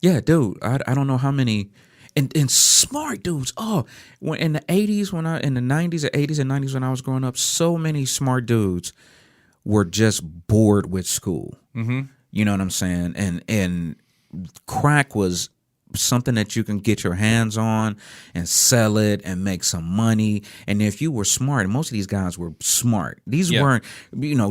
Yeah, dude. I don't know how many. And smart dudes. Oh, in the 80s, in the 90s or 80s and 90s when I was growing up, so many smart dudes were just bored with school. Mm-hmm. You know what I'm saying? And crack was something that you can get your hands on and sell it and make some money. And if you were smart, and most of these guys were smart. These weren't,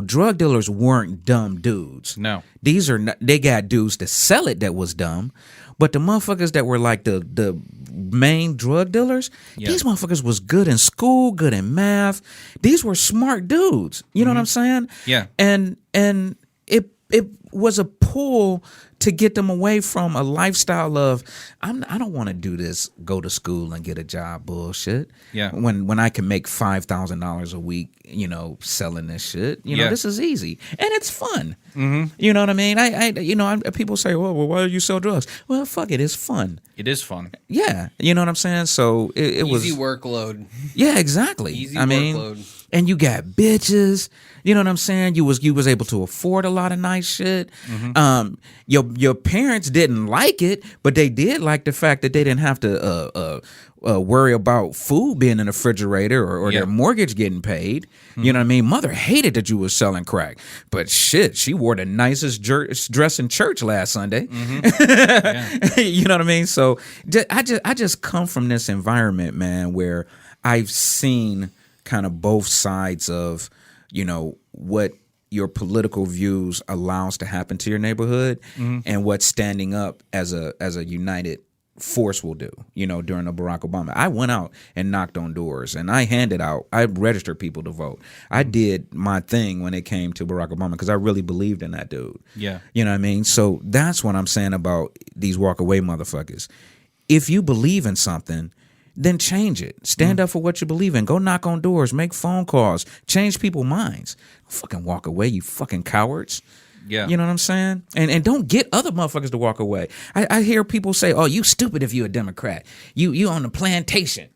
drug dealers weren't dumb dudes. No. These are not, they got dudes to sell it that was dumb. But the motherfuckers that were like the main drug dealers, these motherfuckers was good in school, good in math. These were smart dudes. You know what I'm saying? Yeah. And it was a pull to get them away from a lifestyle of I don't want to do this, go to school and get a job bullshit. Yeah. When I can make $5,000 a week, selling this shit. This is easy and it's fun. Mm-hmm. You know what I mean? People say, well, why do you sell drugs? Well, fuck it, it's fun. It is fun. Yeah, you know what I'm saying. So it was easy workload. Yeah, exactly. Easy workload. And you got bitches. You know what I'm saying? You was able to afford a lot of nice shit. Mm-hmm. Your parents didn't like it, but they did like the fact that they didn't have to worry about food being in the refrigerator or their mortgage getting paid. Mm-hmm. You know what I mean? Mother hated that you was selling crack, but shit, she wore the nicest dress in church last Sunday. Mm-hmm. You know what I mean? So I just come from this environment, man, where I've seen kind of both sides of, what your political views allows to happen to your neighborhood and what standing up as a united force will do, during the Barack Obama. I went out and knocked on doors and I registered people to vote. I did my thing when it came to Barack Obama because I really believed in that dude. Yeah. You know what I mean? So that's what I'm saying about these walk away motherfuckers. If you believe in something, then change it. Stand up for what you believe in. Go knock on doors. Make phone calls. Change people's minds. Don't fucking walk away, you fucking cowards. Yeah. You know what I'm saying? And don't get other motherfuckers to walk away. I hear people say, oh, you stupid if you a Democrat. You on the plantation.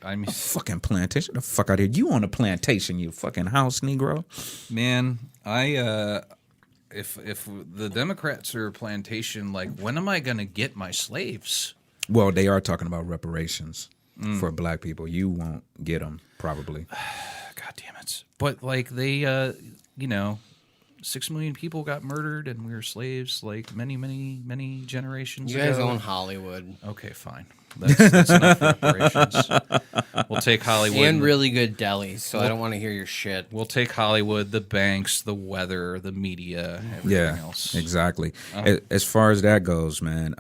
I mean, fucking plantation. Get the fuck out of here. You on the plantation, you fucking house Negro. Man, if the Democrats are a plantation, like, when am I going to get my slaves? Well, they are talking about reparations for black people. You won't get them, probably. God damn it. But, like, they, 6 million people got murdered and we were slaves like many generations You ago. guys own Hollywood. Okay, fine. That's enough reparations. We'll take Hollywood. And really good delis, so I don't want to hear your shit. We'll take Hollywood, the banks, the weather, the media, everything else. Exactly. As far as that goes, man,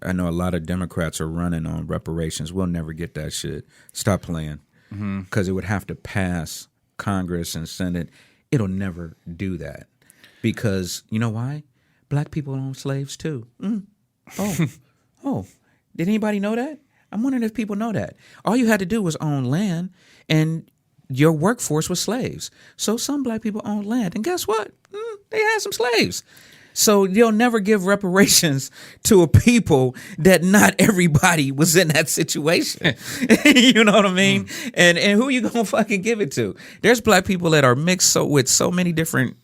I know a lot of Democrats are running on reparations. We'll never get that shit. Stop playing. Because it would have to pass Congress and Senate. It'll never do that. Because, you know why? Black people own slaves too. Oh. Did anybody know that? I'm wondering if people know that. All you had to do was own land, and your workforce was slaves. So some black people owned land, and guess what? They had some slaves. So you'll never give reparations to a people that not everybody was in that situation. You know what I mean? And who you gonna fucking give it to? There's black people that are mixed with so many different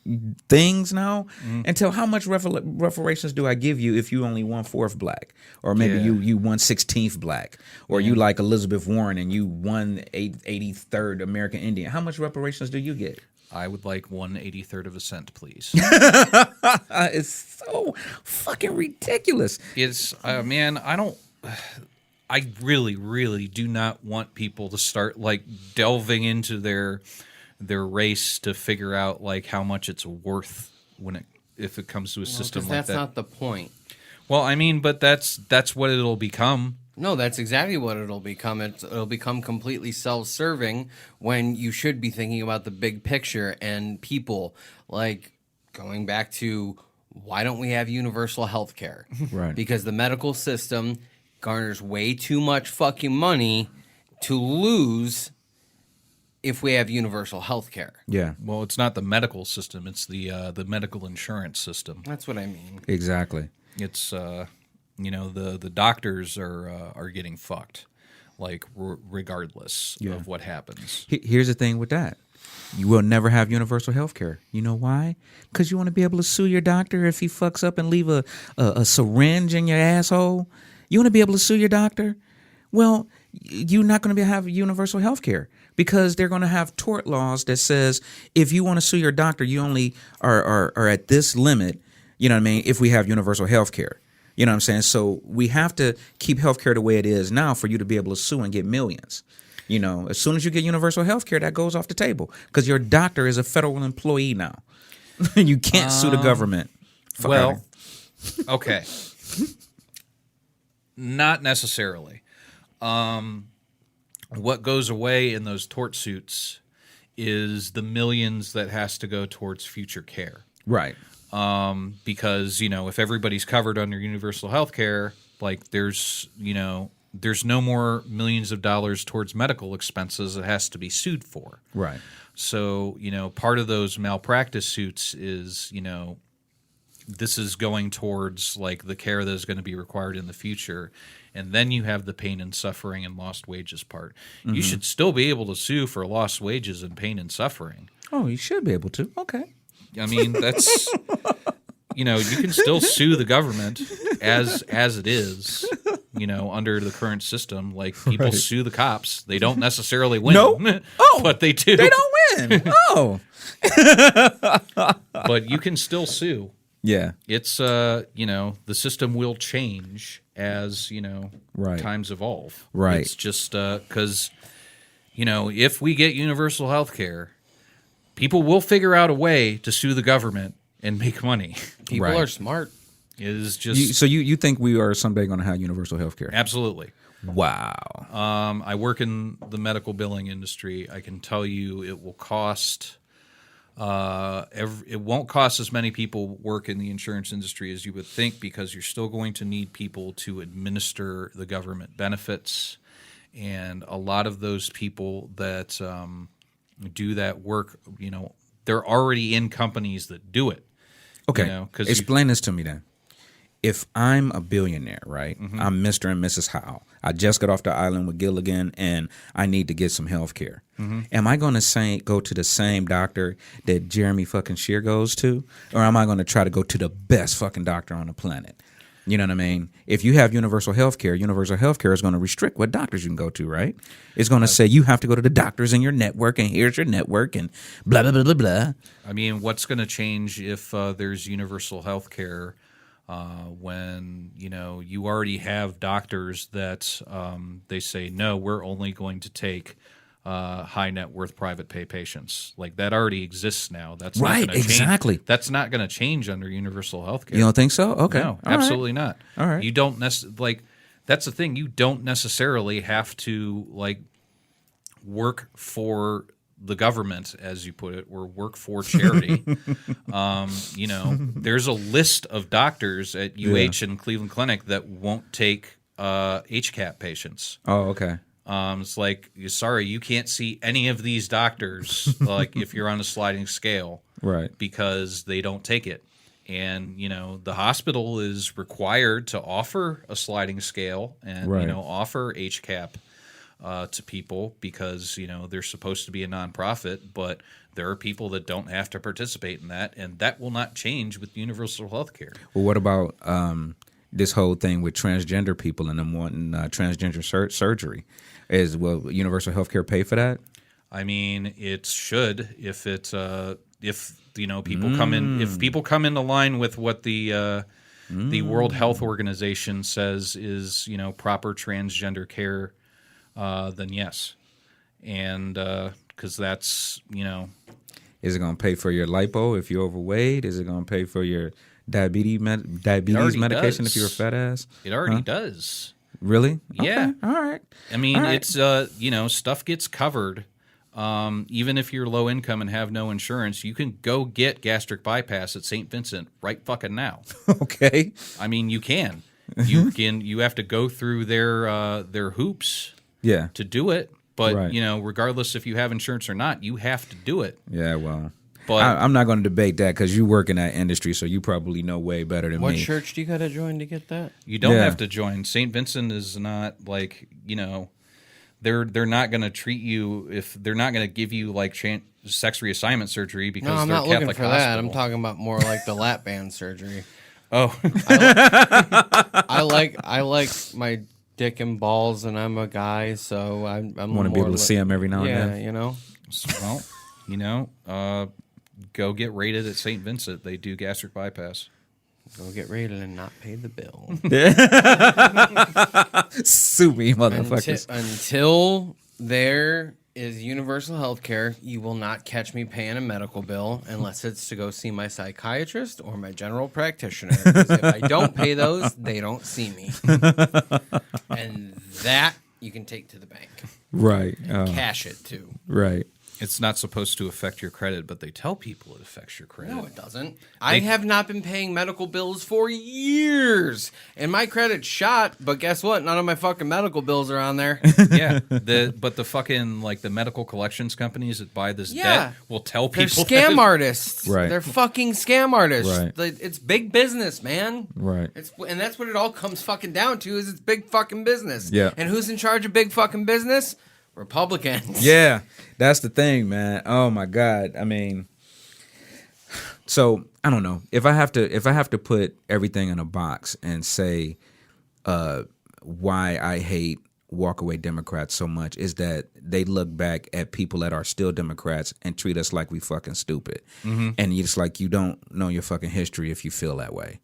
things now. Until how much reparations do I give you if you only 1/4 black, or maybe you 1/16 black, or you like Elizabeth Warren and you 1/83rd American Indian? How much reparations do you get? I would like 1/83rd of a cent, please. It's so fucking ridiculous. It's man, I really do not want people to start like delving into their race to figure out like how much it's worth if it comes to a system like that. That's not the point. Well, I mean, but that's what it'll become. No, that's exactly what it'll become. It'll become completely self-serving when you should be thinking about the big picture and people. Like, going back to, why don't we have universal health care? Right. Because the medical system garners way too much fucking money to lose if we have universal health care. Yeah. Well, it's not the medical system; it's the medical insurance system. That's what I mean. Exactly. It's the doctors are getting fucked, like regardless of what happens. Here's the thing with that. You will never have universal health care. You know why? Because you want to be able to sue your doctor if he fucks up and leave a syringe in your asshole. You want to be able to sue your doctor? Well, you're not going to have universal health care because they're going to have tort laws that says if you want to sue your doctor, you only are at this limit, you know what I mean, if we have universal health care. You know what I'm saying? So we have to keep healthcare the way it is now for you to be able to sue and get millions. You know, as soon as you get universal healthcare, that goes off the table because your doctor is a federal employee now. You can't sue the government. Okay. Not necessarily. What goes away in those tort suits is the millions that has to go towards future care. Right. Because, if everybody's covered under universal health care, like there's no more millions of dollars towards medical expenses that has to be sued for. Right. So, part of those malpractice suits is, this is going towards like the care that is going to be required in the future. And then you have the pain and suffering and lost wages part. You should still be able to sue for lost wages and pain and suffering. Oh, you should be able to. Okay. I mean, that's, you can still sue the government as it is, under the current system. Like, people sue the cops. They don't necessarily win. No. Oh, but they do. They don't win. Oh. But you can still sue. Yeah. It's, the system will change as, Right. times evolve. Right. It's just because, if we get universal health care, people will figure out a way to sue the government and make money. People are smart. It is just So you think we are someday going to have universal health care? absolutely. Wow. I work in the medical billing industry. I can tell you it will cost. It won't cost as many people work in the insurance industry as you would think because you're still going to need people to administer the government benefits, and a lot of those people that do that work, they're already in companies that do it. Okay. Explain this to me then. If I'm a billionaire, right? I'm Mr. and Mrs. Howe. I just got off the island with Gilligan and I need to get some health care. Am I going to go to the same doctor that Jeremy fucking Shear goes to? Or am I going to try to go to the best fucking doctor on the planet? You know what I mean? If you have universal health care is going to restrict what doctors you can go to, right? It's going to say you have to go to the doctors in your network, and here's your network, and blah, blah, blah, blah, blah. I mean, what's going to change if there's universal health care when, you already have doctors that they say, no, we're only going to take high net worth private pay patients. Like that already exists now. That's right, not gonna exactly. Change. That's not going to change under universal health care. You don't think so? Okay. No, absolutely not. All right. You don't that's the thing. You don't necessarily have to work for the government, as you put it, or work for charity. There's a list of doctors at UH and Cleveland Clinic that won't take HCAP patients. Oh, okay. It's like, sorry, you can't see any of these doctors if you're on a sliding scale, right? Because they don't take it. And, the hospital is required to offer a sliding scale and, offer HCAP to people because, they're supposed to be a nonprofit, but there are people that don't have to participate in that, and that will not change with universal health care. Well, what about this whole thing with transgender people and them wanting transgender surgery? Will universal health care pay for that? I mean, it should if people come in, if people come into line with what the World Health Organization says is proper transgender care, then yes, and because that's Is it going to pay for your lipo if you're overweight? Is it going to pay for your diabetes medication if you're a fat ass? It already does. Really? Yeah. Okay. All right. I mean, right. It's stuff gets covered. Even if you're low income and have no insurance, you can go get gastric bypass at St. Vincent right fucking now. Okay. I mean, you can. You have to go through their hoops. Yeah. To do it, but right. Regardless if you have insurance or not, you have to do it. Yeah. Well. But I'm not going to debate that because you work in that industry, so you probably know way better than me. What church do you got to join to get that? You don't have to join. St. Vincent is not they're not going to treat you if they're not going to give you sex reassignment surgery because no, I'm they're not Catholic looking for hospital. that. I'm talking about more like the lap band surgery. Oh, I like my dick and balls, and I'm a guy, so I'm want to be able to see them every now and then. Yeah, Well, go get rated at St. Vincent. They do gastric bypass. Go get rated and not pay the bill. Sue me, motherfuckers. Until there is universal health care, you will not catch me paying a medical bill unless it's to go see my psychiatrist or my general practitioner. 'Cause if I don't pay those, they don't see me. And that you can take to the bank. Right. And cash it too. Right. It's not supposed to affect your credit, but they tell people it affects your credit. No, it doesn't. I have not been paying medical bills for years, and my credit's shot. But guess what? None of my fucking medical bills are on there. Yeah, but the fucking the medical collections companies that buy this debt will tell people they're scam artists. Right. They're fucking scam artists. Right. It's big business, man. Right. And that's what it all comes fucking down to is it's big fucking business. Yeah. And who's in charge of big fucking business? Republicans. Yeah, that's the thing, man. Oh my God. I mean, so I don't know if I have to put everything in a box and say why I hate walkaway Democrats so much is that they look back at people that are still Democrats and treat us like we fucking stupid. Mm-hmm. And it's like you don't know your fucking history if you feel that way.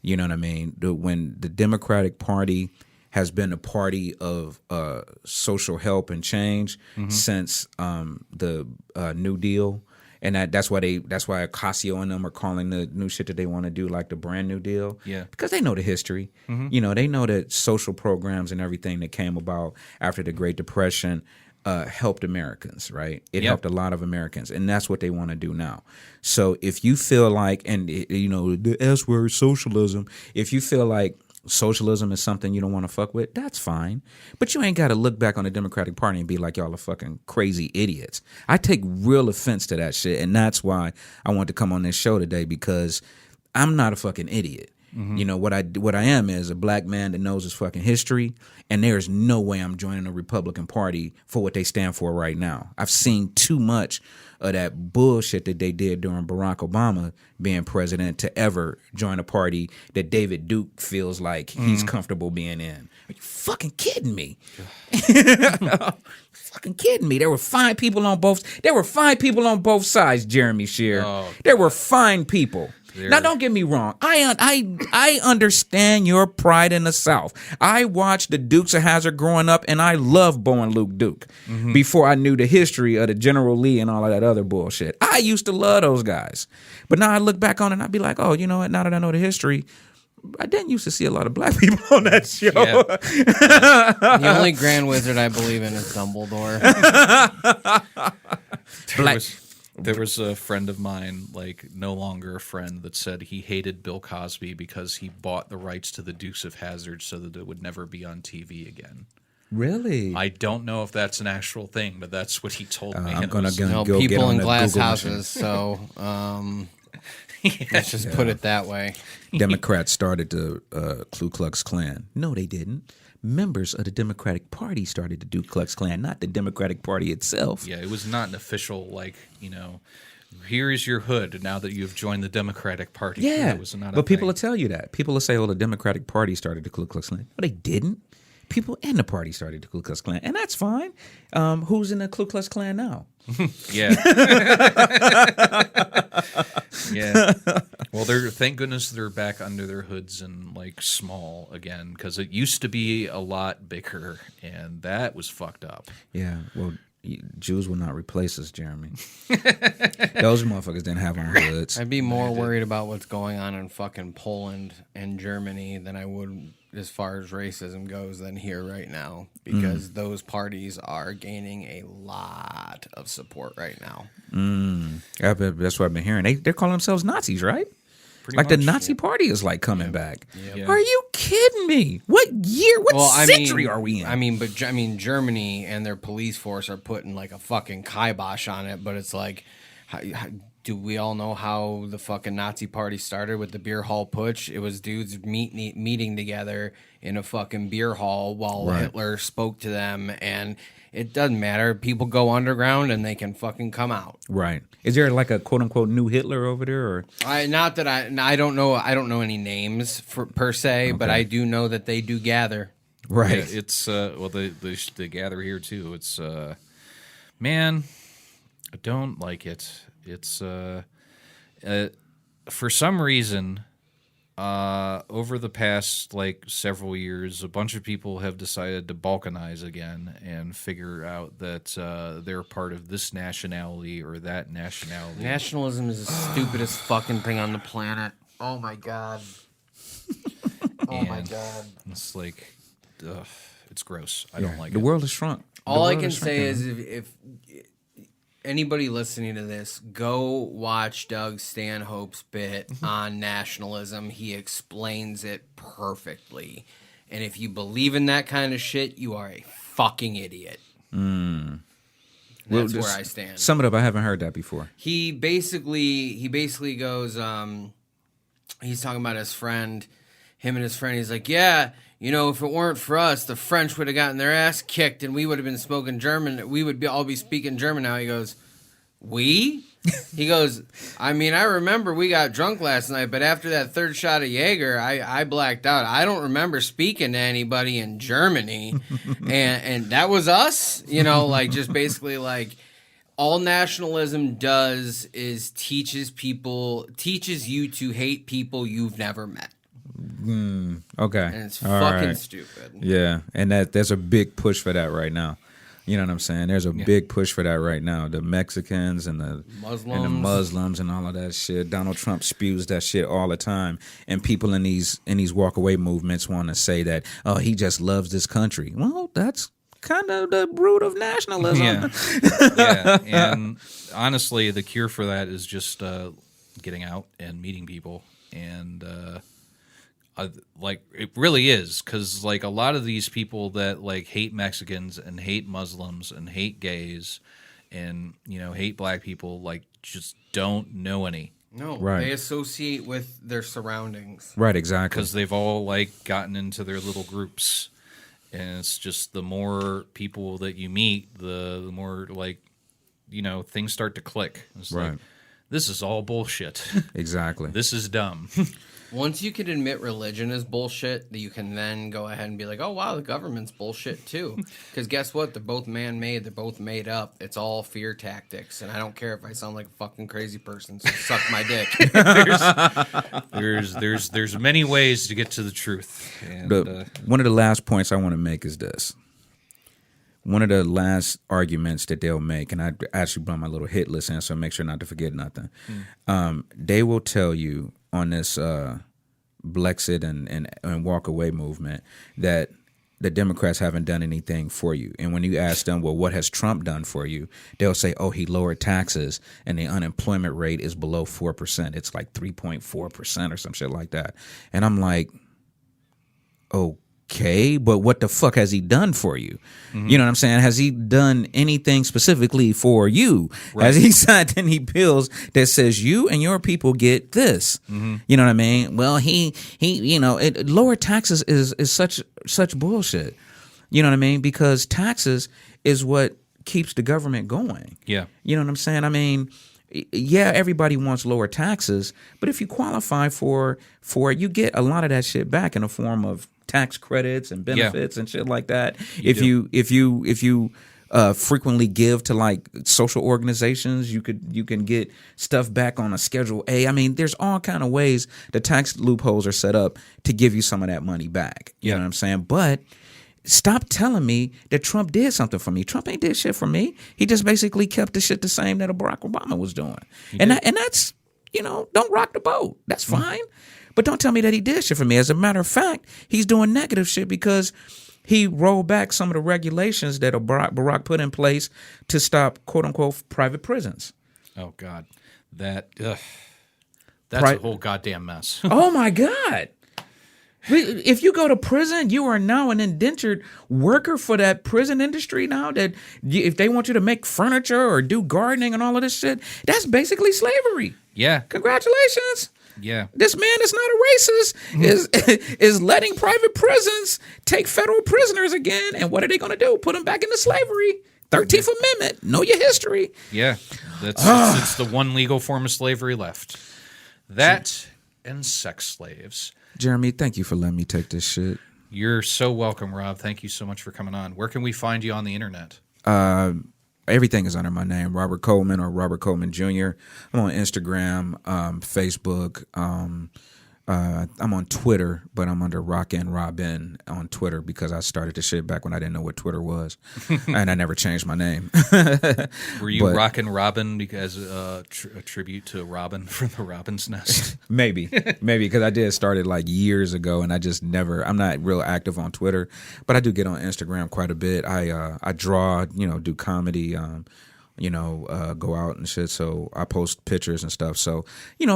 You know what I mean? When the Democratic Party has been a party of social help and change since the New Deal, and that's why Ocasio and them are calling the new shit that they want to do like the brand New Deal. Yeah, because they know the history. Mm-hmm. They know that social programs and everything that came about after the Great Depression helped Americans. Right, it helped a lot of Americans, and that's what they want to do now. So if you feel like, and the S word, socialism, if you feel like socialism is something you don't want to fuck with, that's fine. But you ain't got to look back on the Democratic Party and be like, y'all are fucking crazy idiots. I take real offense to that shit, and that's why I want to come on this show today, because I'm not a fucking idiot. You know, what I am is a black man that knows his fucking history, and there's no way I'm joining the Republican Party for what they stand for right now. I've seen too much of that bullshit that they did during Barack Obama being president to ever join a party that David Duke feels like he's comfortable being in. Are you fucking kidding me? Fucking kidding me. There were fine people on both sides, Jeremy Shear. There were fine people. Now, don't get me wrong. I understand your pride in the South. I watched the Dukes of Hazzard growing up, and I loved Bo and Luke Duke before I knew the history of the General Lee and all of that other bullshit. I used to love those guys. But now I look back on it, and I'd be like, oh, you know what? Now that I know the history, I didn't used to see a lot of black people on that show. Yeah. The only Grand Wizard I believe in is Dumbledore. There was a friend of mine, like no longer a friend, that said he hated Bill Cosby because he bought the rights to the Dukes of Hazzard so that it would never be on TV again. Really? I don't know if that's an actual thing, but that's what he told me. I'm gonna You know, go get people on in that glass Google houses, so let's just put it that way. Democrats started the Ku Klux Klan. No, they didn't. Members of the Democratic Party started the Ku Klux Klan, not the Democratic Party itself. Yeah, it was not an official, like, you know, here is your hood now that you've joined the Democratic Party. Yeah, it was not but people will tell you that. People will say, oh, the Democratic Party started the Ku Klux Klan. No, they didn't. People in the party started the Ku Klux Klan, and that's fine. Who's in the Ku Klux Klan now? Yeah. Yeah. Well, thank goodness they're back under their hoods and like small again, because it used to be a lot bigger, and that was fucked up. Yeah. Well, Jews will not replace us, Jeremy. Those motherfuckers didn't have on hoods. I'd be more worried about what's going on in fucking Poland and Germany than I would as far as racism goes than here right now, because those parties are gaining a lot of support right now. That's what I've been hearing. They're calling themselves Nazis, right? Pretty like much, the Nazi party is like coming back. Yeah. Are you kidding me? What year? What century are we in? I mean, Germany and their police force are putting like a fucking kibosh on it, but it's like, do we all know how the fucking Nazi party started with the beer hall putsch? It was dudes meeting together in a fucking beer hall while Hitler spoke to them, and it doesn't matter. People go underground and they can fucking come out. Right. Is there like a quote unquote new Hitler over there, or I don't know any names per se, but I do know that they do gather. right? Yeah, it's well, they gather here too. It's man, I don't like it. It's for some reason, over the past like several years, a bunch of people have decided to balkanize again and figure out that they're part of this nationality or that nationality. Nationalism is the stupidest fucking thing on the planet. Oh my god. Oh my god. It's like, it's gross. I don't like The it. world has shrunk. All I can say is if anybody listening to this, go watch Doug Stanhope's bit on nationalism. He explains it perfectly. And if you believe in that kind of shit, you are a fucking idiot. That's where I stand. Sum it up. I haven't heard that before. He basically goes, he's talking about his friend, him and his friend. He's like, yeah, you know, if it weren't for us, the French would have gotten their ass kicked and we would have been smoking German. We would all be speaking German now. He goes, we? He goes, I mean, I remember we got drunk last night, but after that third shot of Jaeger, I blacked out. I don't remember speaking to anybody in Germany. and that was us, you know, like just basically like all nationalism does is teaches you to hate people you've never met. Okay. And it's All fucking right. stupid. Yeah, and there's a big push for that right now. You know what I'm saying? There's a big push for that right now. The Mexicans and the Muslims and all of that shit. Donald Trump spews that shit all the time, and people in these walkaway movements want to say that, oh, he just loves this country. Well, that's kind of the root of nationalism. Yeah, and honestly, the cure for that is just getting out and meeting people, and like it really is, because like a lot of these people that like hate Mexicans and hate Muslims and hate gays and, you know, hate black people, like just don't know any. No, Right. they associate with their surroundings. Right, exactly. Because they've all like gotten into their little groups, and it's just the more people that you meet, the more like, you know, things start to click. It's Right. like, this is all bullshit. Exactly. This is dumb. Once you can admit religion is bullshit, you can then go ahead and be like, oh, wow, the government's bullshit too. Because guess what? They're both man-made. They're both made up. It's all fear tactics. And I don't care if I sound like a fucking crazy person, so suck my dick. There's many ways to get to the truth. And, One of the last points I want to make is this. One of the last arguments that they'll make, and I actually brought my little hit list in, so make sure not to forget nothing. They will tell you on this Blexit and walk away movement that the Democrats haven't done anything for you. And when you ask them, well, what has Trump done for you? They'll say, oh, he lowered taxes and the unemployment rate is below 4%. It's like 3.4% or some shit like that. And I'm like, okay, but what the fuck has he done for you? Mm-hmm. You know what I'm saying? Has he done anything specifically for you? Right. Has he signed any bills that says you and your people get this? Mm-hmm. You know what I mean? Well, he you know, lower taxes is such bullshit. You know what I mean? Because taxes is what keeps the government going. Yeah. You know what I'm saying? I mean, yeah, everybody wants lower taxes, but if you qualify for it, you get a lot of that shit back in the form of tax credits and benefits and shit like that. If you frequently give to like social organizations, you can get stuff back on a Schedule A. I mean, there's all kind of ways the tax loopholes are set up to give you some of that money back. You know what I'm saying? But stop telling me that Trump did something for me. Trump ain't did shit for me. He just basically kept the shit the same that Barack Obama was doing. And that's, you know, don't rock the boat. That's fine. But don't tell me that he did shit for me. As a matter of fact, he's doing negative shit because he rolled back some of the regulations that Barack put in place to stop, quote unquote, private prisons. Oh, God. That's a whole goddamn mess. Oh, my God. If you go to prison, you are now an indentured worker for that prison industry now. That if they want you to make furniture or do gardening and all of this shit, that's basically slavery. Yeah. Congratulations. Yeah. This man is not a racist, is letting private prisons take federal prisoners again. And what are they going to do? Put them back into slavery. 13th Amendment. Know your history. Yeah. It's the one legal form of slavery left. That and sex slaves. Jeremy, thank you for letting me take this shit. You're so welcome, Rob. Thank you so much for coming on. Where can we find you on the internet? Everything is under my name, Robert Coleman or Robert Coleman Jr. I'm on Instagram, Facebook. I'm on Twitter, but I'm under Rockin' Robin on Twitter because I started the shit back when I didn't know what Twitter was, and I never changed my name. Were you Rockin' Robin because a tribute to Robin from the Robin's Nest? Maybe because I did start it like years ago, and I just never. I'm not real active on Twitter, but I do get on Instagram quite a bit. I draw, do comedy. Go out and shit. So I post pictures and stuff. So,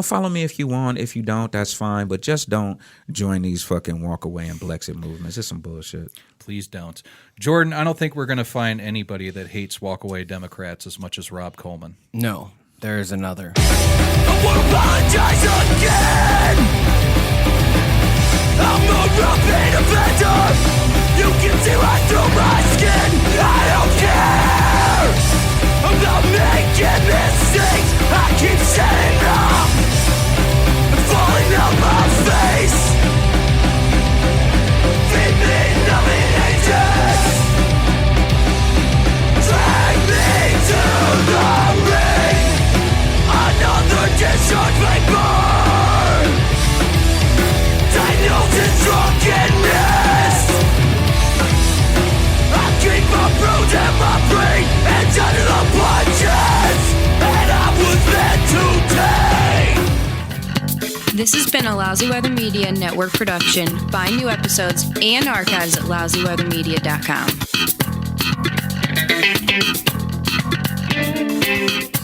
follow me if you want. If you don't, that's fine. But just don't join these fucking walk away and Blexit movements. It's some bullshit. Please don't. Jordan, I don't think we're going to find anybody that hates walk away Democrats as much as Rob Coleman. No, there is another. I won't apologize again. I'm a repeat offender. You can see right through my skin. I don't care. I'm not making mistakes. I keep setting up and falling on my face. Feed me numbing agents. Drag me to the ring. Another discharge may burn. Diagnosis drunkenness. I keep my bruise and my brain and under the punches, and I was meant to take. This has been a Lousy Weather Media Network production. Find new episodes and archives at lousyweathermedia.com.